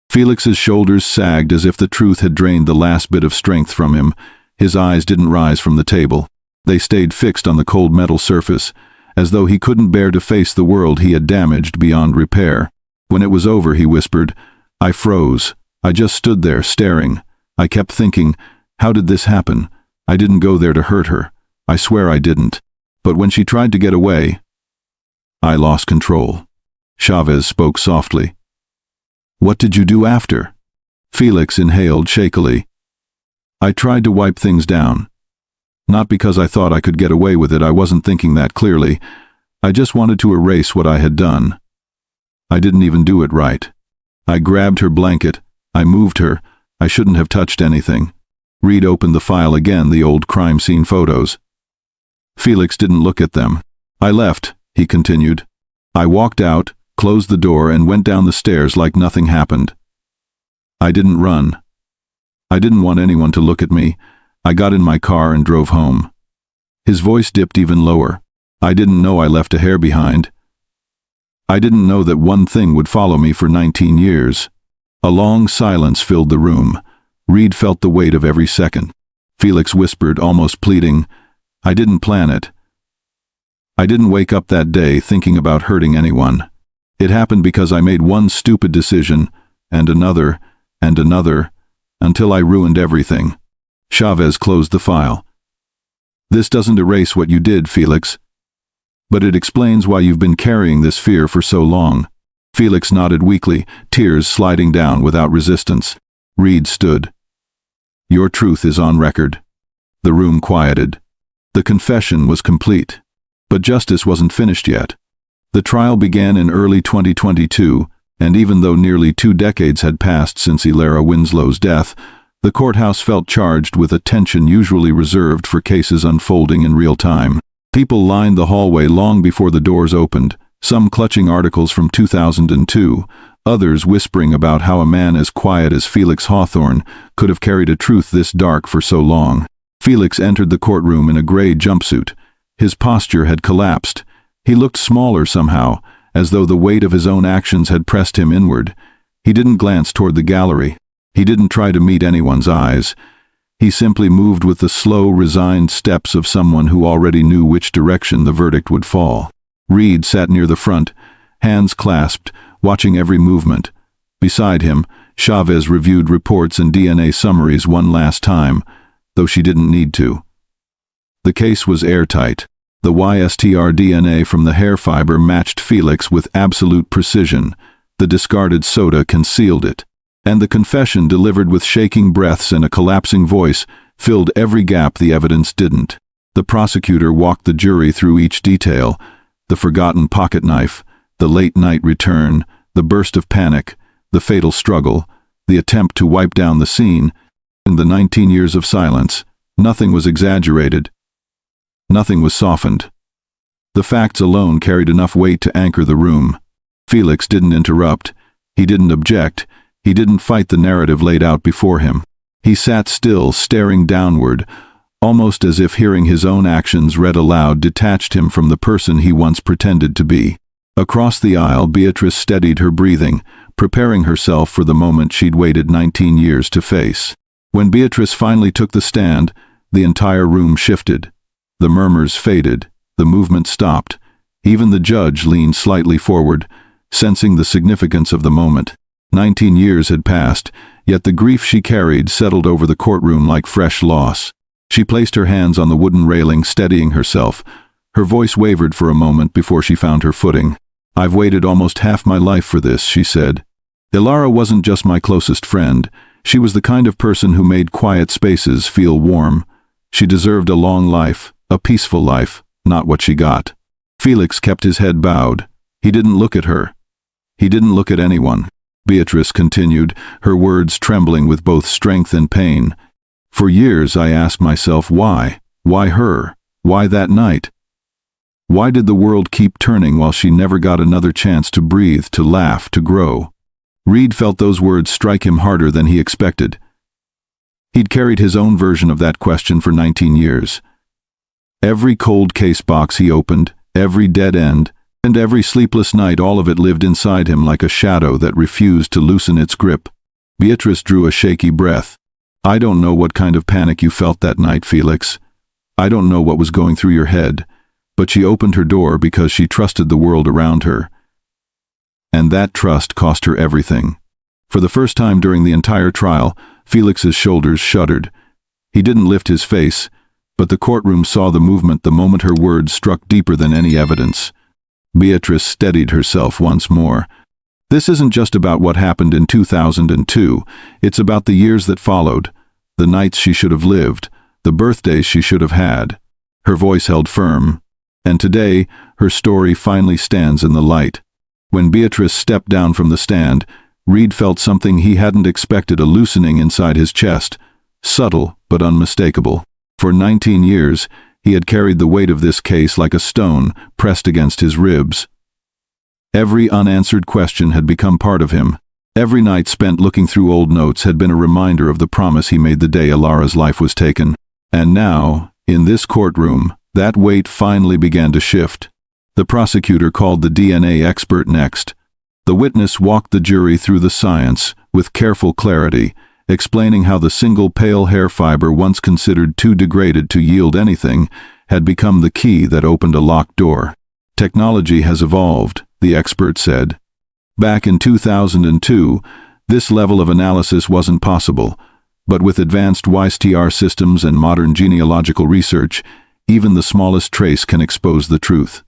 Felix's shoulders sagged as if the truth had drained the last bit of strength from him. His eyes didn't rise from the table. They stayed fixed on the cold metal surface, as though he couldn't bear to face the world he had damaged beyond repair. When it was over, he whispered, I froze. I just stood there, staring. I kept thinking, how did this happen? I didn't go there to hurt her. I swear I didn't. But when she tried to get away, I lost control. Chavez spoke softly. What did you do after? Felix inhaled shakily. I tried to wipe things down. Not because I thought I could get away with it, I wasn't thinking that clearly. I just wanted to erase what I had done. I didn't even do it right. I grabbed her blanket. I moved her. I shouldn't have touched anything. Reed opened the file again, the old crime scene photos. Felix didn't look at them. I left, he continued. I walked out, closed the door, and went down the stairs like nothing happened. I didn't run. I didn't want anyone to look at me. I got in my car and drove home. His voice dipped even lower. I didn't know I left a hair behind. I didn't know that one thing would follow me for 19 years. A long silence filled the room. Reed felt the weight of every second. Felix whispered, almost pleading, I didn't plan it. I didn't wake up that day thinking about hurting anyone. It happened because I made one stupid decision, and another, until I ruined everything. Chavez closed the file. This doesn't erase what you did, Felix. But it explains why you've been carrying this fear for so long. Felix nodded weakly, tears sliding down without resistance. Reed stood. Your truth is on record. The room quieted. The confession was complete. But justice wasn't finished yet. The trial began in early 2022, and even though nearly 2 decades had passed since Elara Winslow's death, the courthouse felt charged with a tension usually reserved for cases unfolding in real time. People lined the hallway long before the doors opened, some clutching articles from 2002, others whispering about how a man as quiet as Felix Hawthorne could have carried a truth this dark for so long. Felix entered the courtroom in a gray jumpsuit. His posture had collapsed. He looked smaller somehow, as though the weight of his own actions had pressed him inward. He didn't glance toward the gallery. He didn't try to meet anyone's eyes. He simply moved with the slow, resigned steps of someone who already knew which direction the verdict would fall. Reed sat near the front, hands clasped, watching every movement. Beside him, Chavez reviewed reports and DNA summaries one last time, though she didn't need to. The case was airtight. The YSTR DNA from the hair fiber matched Felix with absolute precision. The discarded soda concealed it. And the confession, delivered with shaking breaths and a collapsing voice, filled every gap the evidence didn't. The prosecutor walked the jury through each detail: the forgotten pocket knife, the late-night return, the burst of panic, the fatal struggle, the attempt to wipe down the scene, and the 19 years of silence. Nothing was exaggerated. Nothing was softened. The facts alone carried enough weight to anchor the room. Felix didn't interrupt. He didn't object. He didn't fight the narrative laid out before him. He sat still, staring downward, almost as if hearing his own actions read aloud detached him from the person he once pretended to be. Across the aisle, Beatrice steadied her breathing, preparing herself for the moment she'd waited 19 years to face. When Beatrice finally took the stand, the entire room shifted. The murmurs faded. The movement stopped. Even the judge leaned slightly forward, sensing the significance of the moment. 19 years had passed, yet the grief she carried settled over the courtroom like fresh loss. She placed her hands on the wooden railing, steadying herself. Her voice wavered for a moment before she found her footing. "I've waited almost half my life for this," she said. "Elara wasn't just my closest friend. She was the kind of person who made quiet spaces feel warm. She deserved a long life, a peaceful life, not what she got." Felix kept his head bowed. He didn't look at her. He didn't look at anyone. Beatrice continued, her words trembling with both strength and pain. "For years I asked myself why. Why her? Why that night? Why did the world keep turning while she never got another chance to breathe, to laugh, to grow?" Reed felt those words strike him harder than he expected. He'd carried his own version of that question for 19 years. Every cold case box he opened, every dead end, and every sleepless night, all of it lived inside him like a shadow that refused to loosen its grip. Beatrice drew a shaky breath. "I don't know what kind of panic you felt that night, Felix. I don't know what was going through your head, but she opened her door because she trusted the world around her. And that trust cost her everything." For the first time during the entire trial, Felix's shoulders shuddered. He didn't lift his face, but the courtroom saw the movement the moment her words struck deeper than any evidence. Beatrice steadied herself once more. "This isn't just about what happened in 2002. It's about the years that followed, the nights she should have lived, the birthdays she should have had." Her voice held firm. And today, her story finally stands in the light. When Beatrice stepped down from the stand, Reed felt something he hadn't expected, a loosening inside his chest, subtle but unmistakable. For 19 years, he had carried the weight of this case like a stone pressed against his ribs. Every unanswered question had become part of him. Every night spent looking through old notes had been a reminder of the promise he made the day Elara's life was taken. And now, in this courtroom, that weight finally began to shift. The prosecutor called the DNA expert next. The witness walked the jury through the science with careful clarity, explaining how the single pale hair fiber once considered too degraded to yield anything had become the key that opened a locked door. "Technology has evolved," the expert said. "Back in 2002, this level of analysis wasn't possible, but with advanced YSTR systems and modern genealogical research, even the smallest trace can expose the truth."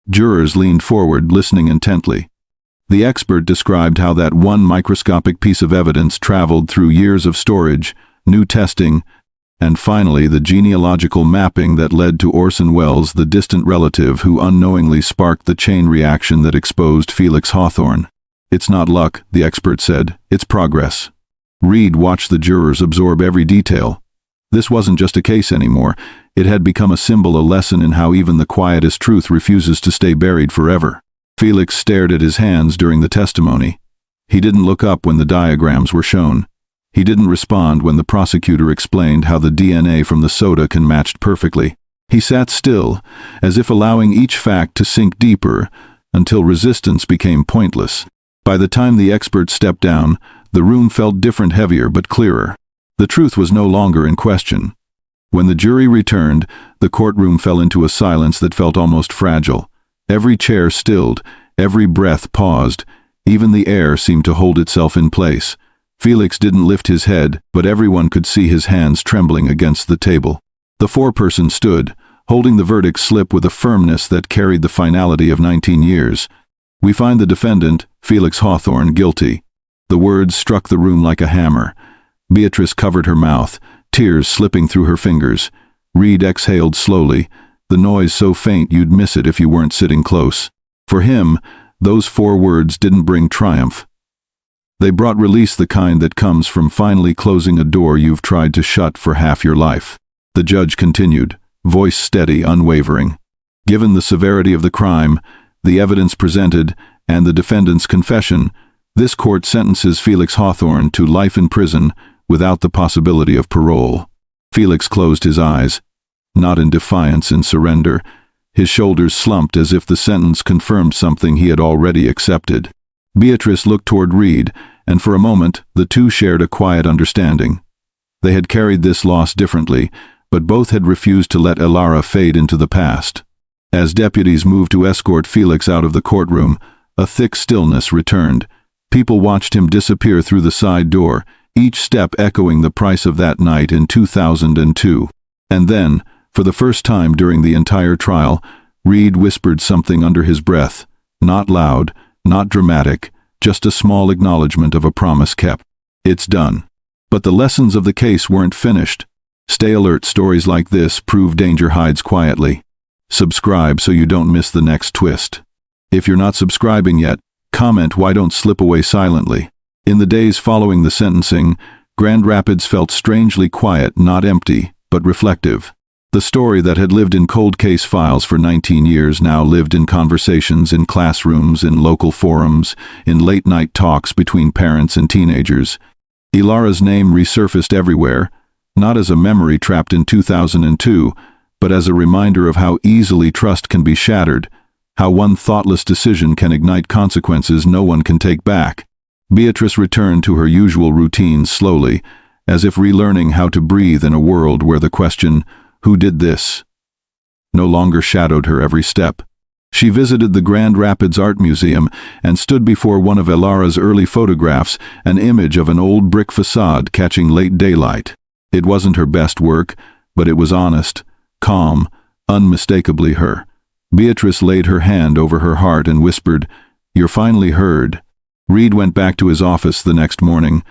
Jurors leaned forward, listening intently. The expert described how that one microscopic piece of evidence traveled through years of storage, new testing, and finally the genealogical mapping that led to Orson Welles, the distant relative who unknowingly sparked the chain reaction that exposed Felix Hawthorne. "It's not luck," the expert said. "It's progress." Reed watched the jurors absorb every detail. This wasn't just a case anymore. It had become a symbol, a lesson in how even the quietest truth refuses to stay buried forever. Felix stared at his hands during the testimony. He didn't look up when the diagrams were shown. He didn't respond when the prosecutor explained how the DNA from the soda can match perfectly. He sat still, as if allowing each fact to sink deeper, until resistance became pointless. By the time the expert stepped down, the room felt different, heavier but clearer. The truth was no longer in question. When the jury returned, the courtroom fell into a silence that felt almost fragile. Every chair stilled, every breath paused, even the air seemed to hold itself in place. Felix didn't lift his head, but everyone could see his hands trembling against the table. The foreperson stood, holding the verdict slip with a firmness that carried the finality of 19 years. "We find the defendant, Felix Hawthorne, guilty." The words struck the room like a hammer. Beatrice covered her mouth, tears slipping through her fingers. Reed exhaled slowly, the noise so faint you'd miss it if you weren't sitting close. For him, those 4 words didn't bring triumph. They brought release, the kind that comes from finally closing a door you've tried to shut for half your life. The judge continued, voice steady, unwavering. "Given the severity of the crime, the evidence presented, and the defendant's confession, this court sentences Felix Hawthorne to life in prison without the possibility of parole." Felix closed his eyes. Not in defiance, in surrender. His shoulders slumped as if the sentence confirmed something he had already accepted. Beatrice looked toward Reed, and for a moment the two shared a quiet understanding. They had carried this loss differently, but both had refused to let Elara fade into the past. As deputies moved to escort Felix out of the courtroom, a thick stillness returned. People watched him disappear through the side door, each step echoing the price of that night in 2002. And then, for the first time during the entire trial, Reed whispered something under his breath, Not loud, not dramatic, just a small acknowledgement of a promise kept. It's done. But the lessons of the case weren't finished. Stay alert, stories like this prove danger hides quietly. Subscribe so you don't miss the next twist. If you're not subscribing yet, comment why don't slip away silently. In the days following the sentencing, Grand Rapids felt strangely quiet, not empty, but reflective. The story that had lived in cold case files for 19 years now lived in conversations in classrooms, in local forums, in late-night talks between parents and teenagers. Elara's name resurfaced everywhere, not as a memory trapped in 2002, but as a reminder of how easily trust can be shattered, how one thoughtless decision can ignite consequences no one can take back. Beatrice returned to her usual routine slowly, as if relearning how to breathe in a world where the question, "Who did this?" no longer shadowed her every step. She visited the Grand Rapids Art Museum and stood before one of Elara's early photographs, an image of an old brick facade catching late daylight. It wasn't her best work, but it was honest, calm, unmistakably her. Beatrice laid her hand over her heart and whispered, "You're finally heard." Reed went back to his office the next morning.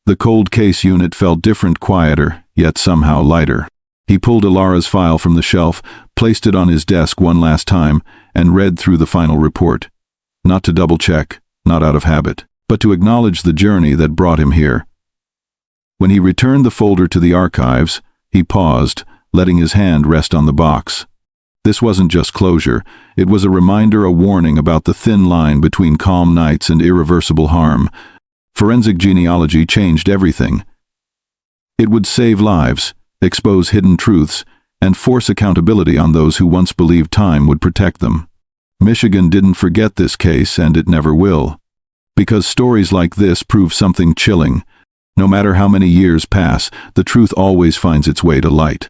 The cold case unit felt different, quieter, yet somehow lighter. He pulled Elara's file from the shelf, placed it on his desk one last time, and read through the final report. Not to double-check, not out of habit, but to acknowledge the journey that brought him here. When he returned the folder to the archives, he paused, letting his hand rest on the box. This wasn't just closure, it was a reminder, a warning about the thin line between calm nights and irreversible harm. Forensic genealogy changed everything. It would save lives, expose hidden truths, and force accountability on those who once believed time would protect them. Michigan didn't forget this case, and it never will. Because stories like this prove something chilling. No matter how many years pass, the truth always finds its way to light.